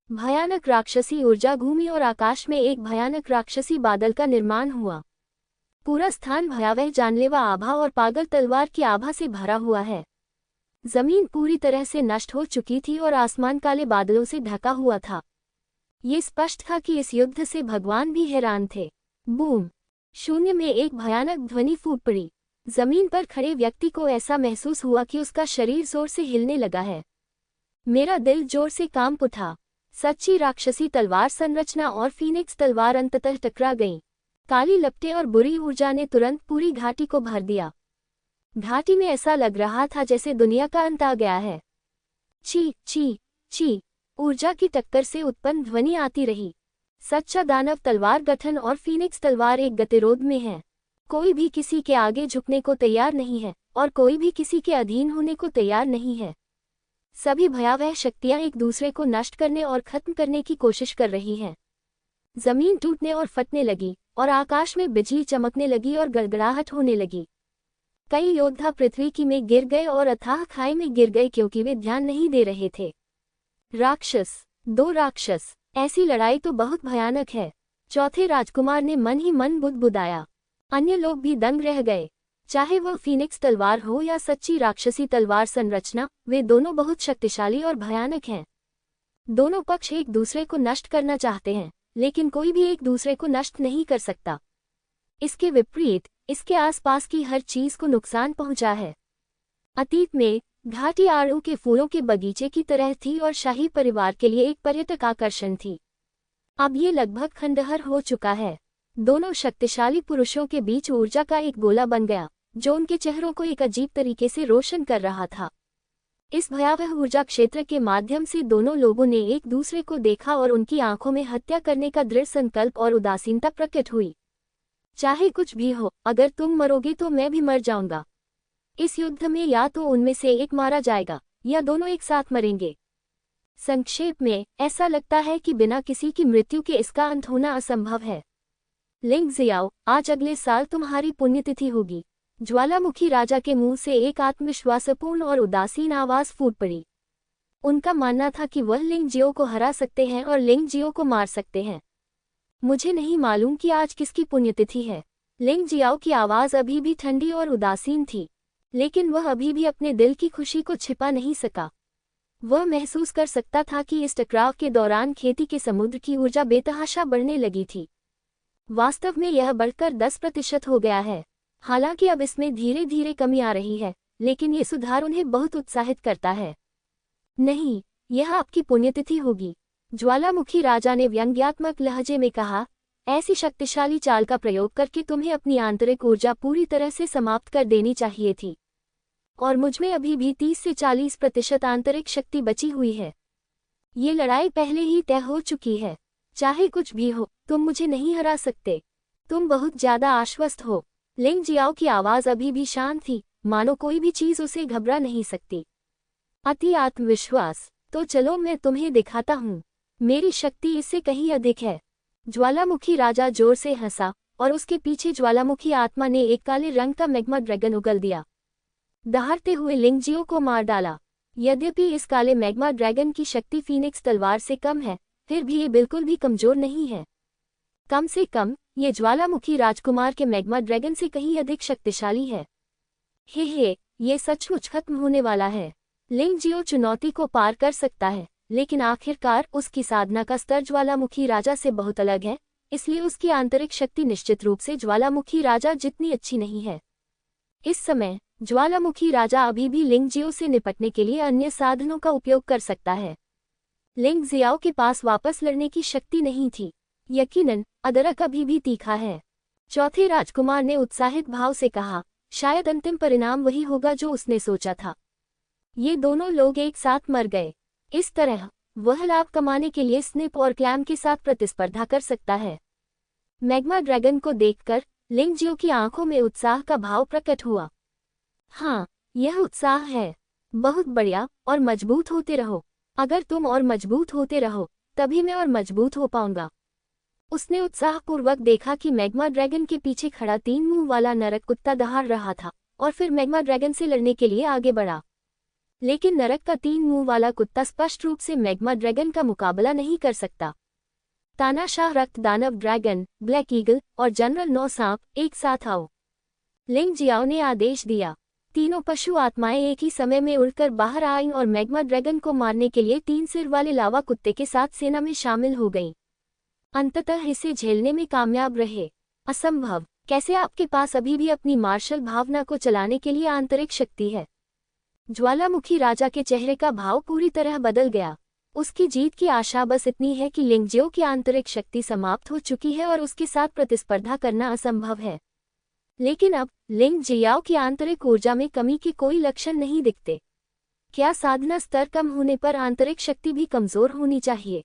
भयानक राक्षसी ऊर्जा घूमी और आकाश में एक भयानक राक्षसी बादल का निर्माण हुआ। पूरा स्थान भयावह जानलेवा आभा और पागल तलवार की आभा से भरा हुआ है। जमीन पूरी तरह से नष्ट हो चुकी थी और आसमान काले बादलों से ढका हुआ था। ये स्पष्ट था कि इस युद्ध से भगवान भी हैरान थे। बूम! शून्य में एक भयानक ध्वनि फूट पड़ी। जमीन पर खड़े व्यक्ति को ऐसा महसूस हुआ कि उसका शरीर जोर से हिलने लगा है। मेरा दिल जोर से कांप उठा। सच्ची राक्षसी तलवार संरचना और फीनिक्स तलवार अंततः टकरा गईं। काली लपटें और बुरी ऊर्जा ने तुरंत पूरी घाटी को भर दिया। घाटी में ऐसा लग रहा था जैसे दुनिया का अंत आ गया है। ची ची ची! ऊर्जा की टक्कर से उत्पन्न ध्वनि आती रही। सच्चा दानव तलवार गठन और फीनिक्स तलवार एक गतिरोध में है। कोई भी किसी के आगे झुकने को तैयार नहीं है और कोई भी किसी के अधीन होने को तैयार नहीं है। सभी भयावह शक्तियां एक दूसरे को नष्ट करने और खत्म करने की कोशिश कर रही हैं। जमीन टूटने और फटने लगी और आकाश में बिजली चमकने लगी और गड़गड़ाहट होने लगी। कई योद्धा पृथ्वी की में गिर गए और अथाह खाई में गिर गए क्योंकि वे ध्यान नहीं दे रहे थे। राक्षस, दो राक्षस, ऐसी लड़ाई तो बहुत भयानक है। चौथे राजकुमार ने मन ही मन बुदबुदाया। अन्य लोग भी दंग रह गए। चाहे वह फीनिक्स तलवार हो या सच्ची राक्षसी तलवार संरचना, वे दोनों बहुत शक्तिशाली और भयानक हैं। दोनों पक्ष एक दूसरे को नष्ट करना चाहते हैं, लेकिन कोई भी एक दूसरे को नष्ट नहीं कर सकता। इसके विपरीत, इसके आसपास की हर चीज को नुकसान पहुंचा है। अतीत में घाटी आड़ू के फूलों के बगीचे की तरह थी और शाही परिवार के लिए एक पर्यटक आकर्षण थी। अब ये लगभग खंडहर हो चुका है। दोनों शक्तिशाली पुरुषों के बीच ऊर्जा का एक गोला बन गया, जो उनके चेहरों को एक अजीब तरीके से रोशन कर रहा था। इस भयावह ऊर्जा क्षेत्र के माध्यम से दोनों लोगों ने एक दूसरे को देखा और उनकी आंखों में हत्या करने का दृढ़ संकल्प और उदासीनता प्रकट हुई। चाहे कुछ भी हो, अगर तुम मरोगे तो मैं भी मर जाऊंगा। इस युद्ध में या तो उनमें से एक मारा जाएगा या दोनों एक साथ मरेंगे। संक्षेप में, ऐसा लगता है कि बिना किसी की मृत्यु के इसका अंत होना असंभव है। लिंग जियाओ, आज अगले साल तुम्हारी पुण्यतिथि होगी। ज्वालामुखी राजा के मुंह से एक आत्मविश्वासपूर्ण और उदासीन आवाज फूट पड़ी। उनका मानना था कि वह लिंग जियो को हरा सकते हैं और लिंग जियो को मार सकते हैं। मुझे नहीं मालूम कि आज किसकी पुण्यतिथि है। लिंग जियाओ की आवाज अभी भी ठंडी और उदासीन थी, लेकिन वह अभी भी अपने दिल की खुशी को छिपा नहीं सका। वह महसूस कर सकता था कि इस टकराव के दौरान खेती के समुद्र की ऊर्जा बेतहाशा बढ़ने लगी थी। वास्तव में यह बढ़कर 10% हो गया है। हालांकि अब इसमें धीरे धीरे कमी आ रही है, लेकिन ये सुधार उन्हें बहुत उत्साहित करता है। नहीं, यह आपकी पुण्यतिथि होगी, ज्वालामुखी राजा ने व्यंग्यात्मक लहजे में कहा। ऐसी शक्तिशाली चाल का प्रयोग करके तुम्हें अपनी आंतरिक ऊर्जा पूरी तरह से समाप्त कर देनी चाहिए थी, और मुझमें अभी भी 30 से 40% आंतरिक शक्ति बची हुई है। ये लड़ाई पहले ही तय हो चुकी है। चाहे कुछ भी हो, तुम मुझे नहीं हरा सकते। तुम बहुत ज्यादा आश्वस्त हो। लिंग जियाओ की आवाज अभी भी शांत थी, मानो कोई भी चीज उसे घबरा नहीं सकती। अति आत्मविश्वास। तो चलो मैं तुम्हें दिखाता हूँ, मेरी शक्ति इससे कहीं अधिक है। ज्वालामुखी राजा जोर से हंसा और उसके पीछे ज्वालामुखी आत्मा ने एक काले रंग का मैग्मा ड्रैगन उगल दिया। दहाड़ते हुए लिंग जियो को मार डाला। यद्यपि इस काले मैग्मा ड्रैगन की शक्ति फीनिक्स तलवार से कम है, फिर भी ये बिल्कुल भी कमजोर नहीं है। कम से कम ये ज्वालामुखी राजकुमार के मैग्मा ड्रैगन से कहीं अधिक शक्तिशाली है। हे, ये सचमुच खत्म होने वाला है। लिंग जियो चुनौती को पार कर सकता है, लेकिन आखिरकार उसकी साधना का स्तर ज्वालामुखी राजा से बहुत अलग है, इसलिए उसकी आंतरिक शक्ति निश्चित रूप से ज्वालामुखी राजा जितनी अच्छी नहीं है। इस समय ज्वालामुखी राजा अभी भी लिंगजियो से निपटने के लिए अन्य साधनों का उपयोग कर सकता है। लिंगजियाओ के पास वापस लड़ने की शक्ति नहीं थी। यकीनन अदरक अभी भी तीखा है। चौथे राजकुमार ने उत्साहित भाव से कहा, शायद अंतिम परिणाम वही होगा जो उसने सोचा था। ये दोनों लोग एक साथ मर गए। इस तरह वह लाभ कमाने के लिए स्निप और क्लैम के साथ प्रतिस्पर्धा कर सकता है। मैग्मा ड्रैगन को देखकर लिंगजियो की आंखों में उत्साह का भाव प्रकट हुआ। हाँ, यह उत्साह है। बहुत बढ़िया, और मजबूत होते रहो। अगर तुम और मजबूत होते रहो तभी मैं और मजबूत हो पाऊंगा। उसने उत्साहपूर्वक देखा कि मैग्मा ड्रैगन के पीछे खड़ा 3 मुंह वाला नरक कुत्ता दहाड़ रहा था और फिर मैग्मा ड्रैगन से लड़ने के लिए आगे बढ़ा। लेकिन नरक का 3 मुंह वाला कुत्ता स्पष्ट रूप से मैग्मा ड्रैगन का मुकाबला नहीं कर सकता। तानाशाह रक्त दानव ड्रैगन, ब्लैक ईगल और जनरल नौ सांप, एक साथ आओ। लिंगजियाओ ने आदेश दिया। तीनों पशु आत्माएं एक ही समय में उड़कर बाहर आईं और मैग्मा ड्रैगन को मारने के लिए 3 सिर वाले लावा कुत्ते के साथ सेना में शामिल हो गईं। अंततः इसे झेलने में कामयाब रहे। असंभव, कैसे आपके पास अभी भी अपनी मार्शल भावना को चलाने के लिए आंतरिक शक्ति है? ज्वालामुखी राजा के चेहरे का भाव पूरी तरह बदल गया। उसकी जीत की आशा बस इतनी है कि लिंगजियो की आंतरिक शक्ति समाप्त हो चुकी है और उसके साथ प्रतिस्पर्धा करना असंभव है। लेकिन अब लिंगजियाओ की आंतरिक ऊर्जा में कमी के कोई लक्षण नहीं दिखते। क्या साधना स्तर कम होने पर आंतरिक शक्ति भी कमजोर होनी चाहिए?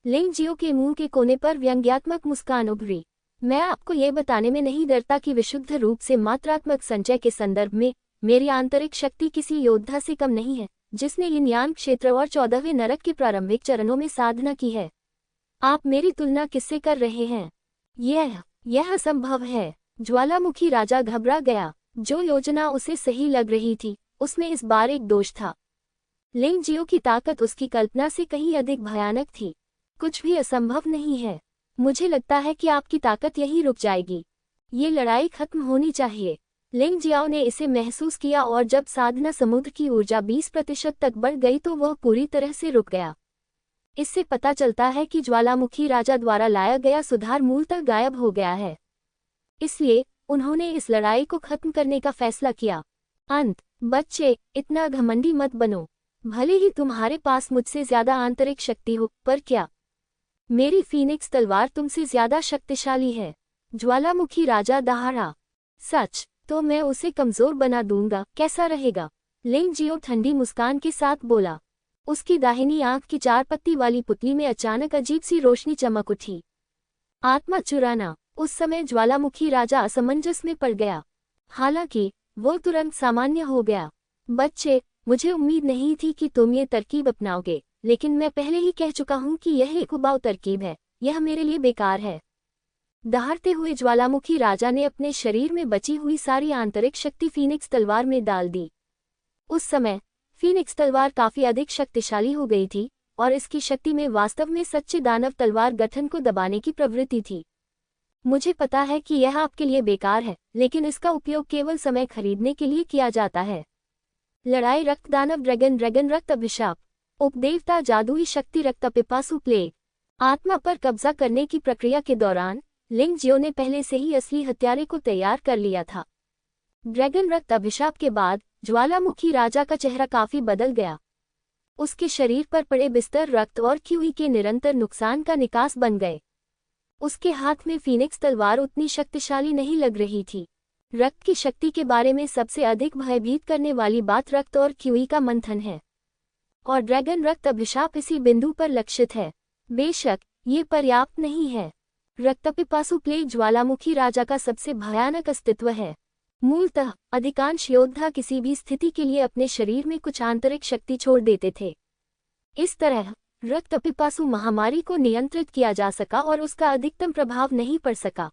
लिंगजियो के मुंह के कोने पर व्यंग्यात्मक मुस्कान उभरी। मैं आपको ये बताने में नहीं डरता कि विशुद्ध रूप से मात्रात्मक संचय के संदर्भ में मेरी आंतरिक शक्ति किसी योद्धा से कम नहीं है जिसने यिनयान क्षेत्र और 14वें नरक के प्रारंभिक चरणों में साधना की है। आप मेरी तुलना किससे कर रहे हैं? यह असंभव है। ज्वालामुखी राजा घबरा गया। जो योजना उसे सही लग रही थी उसमें इस बार एक दोष था। लिंगजियो की ताकत उसकी कल्पना से कहीं अधिक भयानक थी। कुछ भी असंभव नहीं है। मुझे लगता है कि आपकी ताकत यहीं रुक जाएगी। ये लड़ाई खत्म होनी चाहिए। लिंगजियाओ ने इसे महसूस किया और जब साधना समुद्र की ऊर्जा 20% तक बढ़ गई तो वह पूरी तरह से रुक गया। इससे पता चलता है कि ज्वालामुखी राजा द्वारा लाया गया सुधार मूलतः गायब हो गया है। इसलिए उन्होंने इस लड़ाई को खत्म करने का फैसला किया। बच्चे, इतना घमंडी मत बनो। भले ही तुम्हारे पास मुझसे ज्यादा आंतरिक शक्ति हो, पर क्या मेरी फीनिक्स तलवार तुमसे ज्यादा शक्तिशाली है? ज्वालामुखी राजा दहाड़ा। सच? तो मैं उसे कमजोर बना दूंगा, कैसा रहेगा? लिंगजियो ठंडी मुस्कान के साथ बोला। उसकी दाहिनी आंख की 4 पत्ती वाली पुतली में अचानक अजीब सी रोशनी चमक उठी। आत्मा चुराना। उस समय ज्वालामुखी राजा असमंजस में पड़ गया। हालांकि वो तुरंत सामान्य हो गया। बच्चे, मुझे उम्मीद नहीं थी कि तुम ये तरकीब अपनाओगे, लेकिन मैं पहले ही कह चुका हूं कि यह एक उबाऊ तरकीब है। यह मेरे लिए बेकार है। दहाड़ते हुए ज्वालामुखी राजा ने अपने शरीर में बची हुई सारी आंतरिक शक्ति फीनिक्स तलवार में डाल दी। उस समय फीनिक्स तलवार काफी अधिक शक्तिशाली हो गई थी और इसकी शक्ति में वास्तव में सच्चे दानव तलवार गठन को दबाने की प्रवृत्ति थी। मुझे पता है कि यह आपके लिए बेकार है, लेकिन इसका उपयोग केवल समय खरीदने के लिए किया जाता है। लड़ाई रक्त दानव ड्रैगन रक्त अभिशाप, उपदेवता जादुई शक्ति रक्त पिपासु प्लेग। आत्मा पर कब्जा करने की प्रक्रिया के दौरान लिंगजियो ने पहले से ही असली हथियारे को तैयार कर लिया था। ड्रैगन रक्त अभिशाप के बाद ज्वालामुखी राजा का चेहरा काफी बदल गया। उसके शरीर पर पड़े बिस्तर रक्त और क्यूई के निरंतर नुकसान का निकास बन गए। उसके हाथ में फीनिक्स तलवार उतनी शक्तिशाली नहीं लग रही थी। रक्त की शक्ति के बारे में सबसे अधिक भयभीत करने वाली बात रक्त और क्यूई का मंथन है, और ड्रैगन रक्त अभिशाप इसी बिंदु पर लक्षित है। बेशक ये पर्याप्त नहीं है। रक्तपिपासु प्लेग ज्वालामुखी राजा का सबसे भयानक अस्तित्व है। मूलतः अधिकांश योद्धा किसी भी स्थिति के लिए अपने शरीर में कुछ आंतरिक शक्ति छोड़ देते थे। इस तरह रक्तपिपासु महामारी को नियंत्रित किया जा सका और उसका अधिकतम प्रभाव नहीं पड़ सका।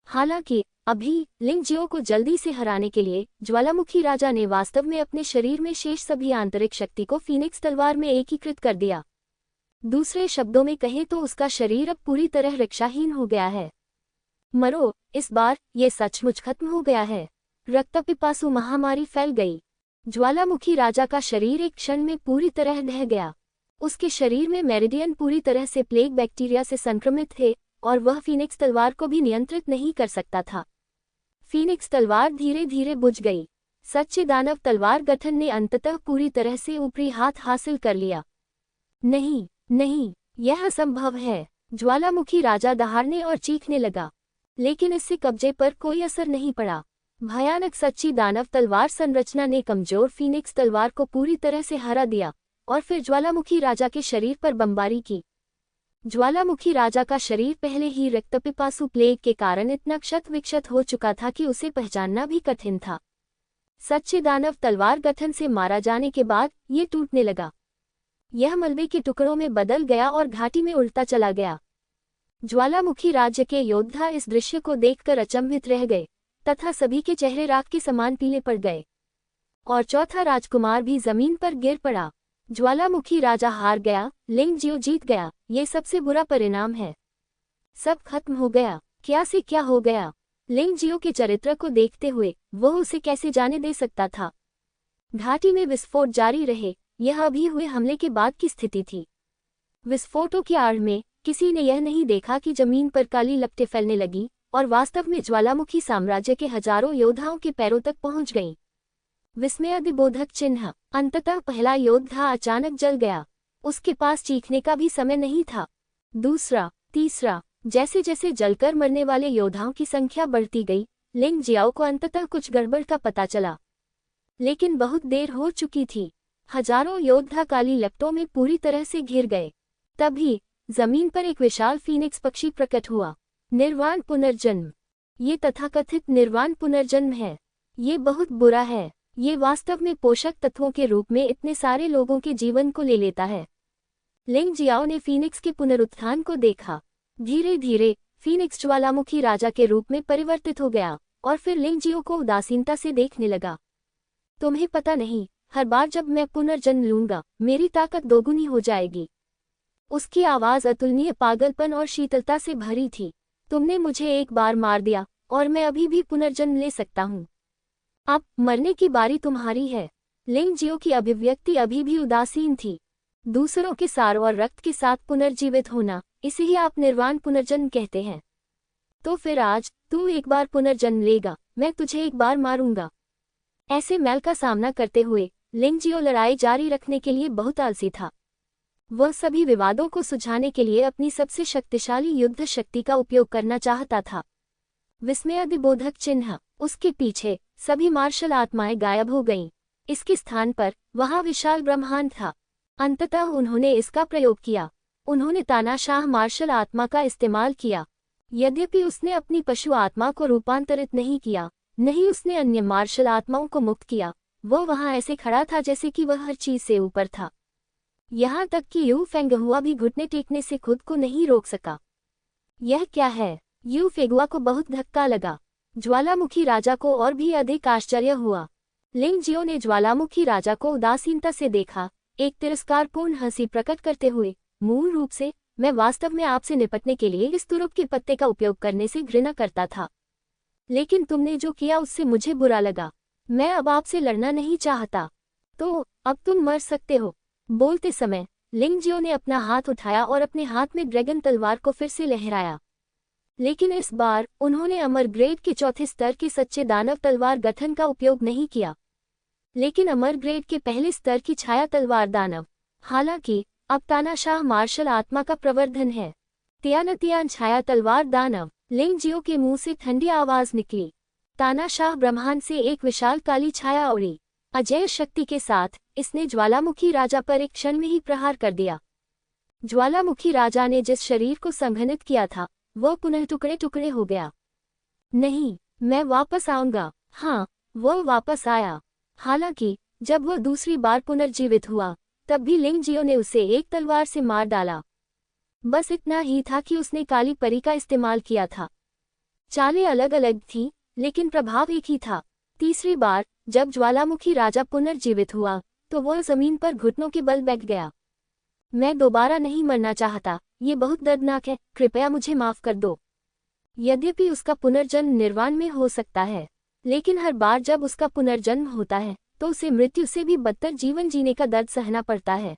हालांकि अभी लिंगजियो को जल्दी से हराने के लिए ज्वालामुखी राजा ने वास्तव में अपने शरीर में शेष सभी आंतरिक शक्ति को फीनिक्स तलवार में एकीकृत कर दिया। दूसरे शब्दों में कहें तो उसका शरीर अब पूरी तरह रक्षाहीन हो गया है। मरो, इस बार ये सचमुच खत्म हो गया है। रक्तपिपासु महामारी फैल गई। ज्वालामुखी राजा का शरीर एक क्षण में पूरी तरह ढह गया। उसके शरीर में मेरिडियन पूरी तरह से प्लेग बैक्टीरिया से संक्रमित थे और वह फीनिक्स तलवार को भी नियंत्रित नहीं कर सकता था। फीनिक्स तलवार धीरे धीरे बुझ गई। सच्चे दानव तलवार गठन ने अंततः पूरी तरह से ऊपरी हाथ हासिल कर लिया। नहीं नहीं, यह असंभव है। ज्वालामुखी राजा दहाड़ने और चीखने लगा, लेकिन इससे कब्जे पर कोई असर नहीं पड़ा। भयानक सच्ची दानव तलवार संरचना ने कमजोर फीनिक्स तलवार को पूरी तरह से हरा दिया और फिर ज्वालामुखी राजा के शरीर पर बमबारी की। ज्वालामुखी राजा का शरीर पहले ही रक्तपिपासु प्लेग के कारण इतना क्षत विक्षत हो चुका था कि उसे पहचानना भी कठिन था। सच्चे दानव तलवार गठन से मारा जाने के बाद ये टूटने लगा। यह मलबे के टुकड़ों में बदल गया और घाटी में उल्टा चला गया। ज्वालामुखी राज्य के योद्धा इस दृश्य को देखकर अचंभित रह गए तथा सभी के चेहरे राख के समान पीले पड़ गए और चौथा राजकुमार भी जमीन पर गिर पड़ा। ज्वालामुखी राजा हार गया, लिंगजियो जीत गया। ये सबसे बुरा परिणाम है। सब खत्म हो गया। क्या से क्या हो गया। लिंगजियो के चरित्र को देखते हुए वह उसे कैसे जाने दे सकता था। घाटी में विस्फोट जारी रहे। यह अभी हुए हमले के बाद की स्थिति थी। विस्फोटों की आड़ में किसी ने यह नहीं देखा कि जमीन पर काली लपटें फैलने लगी और वास्तव में ज्वालामुखी साम्राज्य के हजारों योद्धाओं के पैरों तक पहुंच गईं। विस्मयादिबोधक चिन्ह। अंततः पहला योद्धा अचानक जल गया। उसके पास चीखने का भी समय नहीं था। दूसरा, तीसरा, जैसे जैसे जलकर मरने वाले योद्धाओं की संख्या बढ़ती गई, लिंग जियाओ को अंततः कुछ गड़बड़ का पता चला। लेकिन बहुत देर हो चुकी थी। हजारों योद्धा काली लपटों में पूरी तरह से घिर गए। तभी जमीन पर एक विशाल फीनिक्स पक्षी प्रकट हुआ। निर्वाण पुनर्जन्म। ये तथाकथित निर्वाण पुनर्जन्म है। ये बहुत बुरा है। ये वास्तव में पोषक तत्वों के रूप में इतने सारे लोगों के जीवन को ले लेता है। लिंग जियाओ ने फीनिक्स के पुनरुत्थान को देखा। धीरे धीरे फीनिक्स ज्वालामुखी राजा के रूप में परिवर्तित हो गया और फिर लिंग जियो को उदासीनता से देखने लगा। तुम्हें पता नहीं, हर बार जब मैं पुनर्जन्म लूंगा मेरी ताकत दोगुनी हो जाएगी। उसकी आवाज अतुलनीय पागलपन और शीतलता से भरी थी। तुमने मुझे एक बार मार दिया और मैं अभी भी पुनर्जन्म ले सकता हूँ। अब मरने की बारी तुम्हारी है। लिंग जियो की अभिव्यक्ति अभी भी उदासीन थी। दूसरों के सार और रक्त के साथ पुनर्जीवित होना, इसे ही आप निर्वाण पुनर्जन्म कहते हैं। तो फिर आज तू एक बार पुनर्जन्म लेगा, मैं तुझे एक बार मारूंगा। ऐसे मैल का सामना करते हुए लिंग जियो लड़ाई जारी रखने के लिए बहुत आलसी था। वह सभी विवादों को सुलझाने के लिए अपनी सबसे शक्तिशाली युद्ध शक्ति का उपयोग करना चाहता था। विस्मयादिबोधक चिन्ह। उसके पीछे सभी मार्शल आत्माएं गायब हो गईं। इसके स्थान पर वहां विशाल ब्रह्मांड था। अंततः उन्होंने इसका प्रयोग किया। उन्होंने तानाशाह मार्शल आत्मा का इस्तेमाल किया। यद्यपि उसने अपनी पशु आत्मा को रूपांतरित नहीं किया, नहीं उसने अन्य मार्शल आत्माओं को मुक्त किया, वह वहां ऐसे खड़ा था जैसे कि वह हर चीज से ऊपर था। यहाँ तक कि यू फेंगहुआ भी घुटने टेकने से खुद को नहीं रोक सका। यह क्या है। यू फेंगुआ को बहुत धक्का लगा। ज्वालामुखी राजा को और भी अधिक आश्चर्य हुआ। लिंग जियो ने ज्वालामुखी राजा को उदासीनता से देखा, एक तिरस्कारपूर्ण हंसी प्रकट करते हुए। मूल रूप से मैं वास्तव में आपसे निपटने के लिए इस तुरुप के पत्ते का उपयोग करने से घृणा करता था, लेकिन तुमने जो किया उससे मुझे बुरा लगा। मैं अब आपसे लड़ना नहीं चाहता। तो अब तुम मर सकते हो। बोलते समय लिंग जियो ने अपना हाथ उठाया और अपने हाथ में ड्रैगन तलवार को फिर से लहराया। लेकिन इस बार उन्होंने अमर ग्रेड के चौथे स्तर के सच्चे दानव तलवार गठन का उपयोग नहीं किया, लेकिन अमर ग्रेड के पहले स्तर की छाया तलवार दानव। हालांकि अब तानाशाह मार्शल आत्मा का प्रवर्धन है। तियान छाया तलवार दानव। लिंग जियो के मुंह से ठंडी आवाज निकली। तानाशाह ब्रह्मांड से एक विशाल काली छाया उड़ी। अजय शक्ति के साथ इसने ज्वालामुखी राजा पर एक क्षण में ही प्रहार कर दिया। ज्वालामुखी राजा ने जिस शरीर को संघनित किया था वह पुनः टुकड़े टुकड़े हो गया। नहीं, मैं वापस आऊंगा। हाँ, वह वापस आया। हालांकि जब वह दूसरी बार पुनर्जीवित हुआ तब भी लिंग जियो ने उसे एक तलवार से मार डाला। बस इतना ही था कि उसने काली परी का इस्तेमाल किया था। चालें अलग अलग थीं, लेकिन प्रभाव एक ही था। तीसरी बार जब ज्वालामुखी राजा पुनर्जीवित हुआ तो वह जमीन पर घुटनों के बल बैठ गया। मैं दोबारा नहीं मरना चाहता, ये बहुत दर्दनाक है, कृपया मुझे माफ कर दो। यद्यपि उसका पुनर्जन्म निर्वाण में हो सकता है, लेकिन हर बार जब उसका पुनर्जन्म होता है तो उसे मृत्यु से भी बदतर जीवन जीने का दर्द सहना पड़ता है।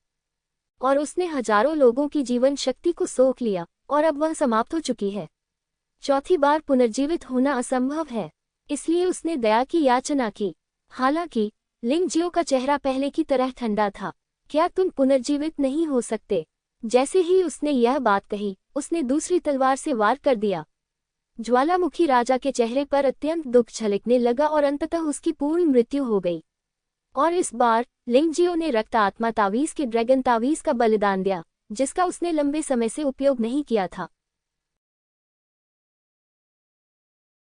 और उसने हजारों लोगों की जीवन शक्ति को सोख लिया, और अब वह समाप्त हो चुकी है। चौथी बार पुनर्जीवित होना असंभव है, इसलिए उसने दया की याचना की। हालांकि लिंगजियो का चेहरा पहले की तरह ठंडा था। क्या तुम पुनर्जीवित नहीं हो सकते? जैसे ही उसने यह बात कही, उसने दूसरी तलवार से वार कर दिया। ज्वालामुखी राजा के चेहरे पर अत्यंत दुख झलकने लगा और अंततः उसकी पूर्ण मृत्यु हो गई। और इस बार लिंगजियो ने रक्त आत्मा तावीज के ड्रैगन तावीज का बलिदान दिया, जिसका उसने लंबे समय से उपयोग नहीं किया था।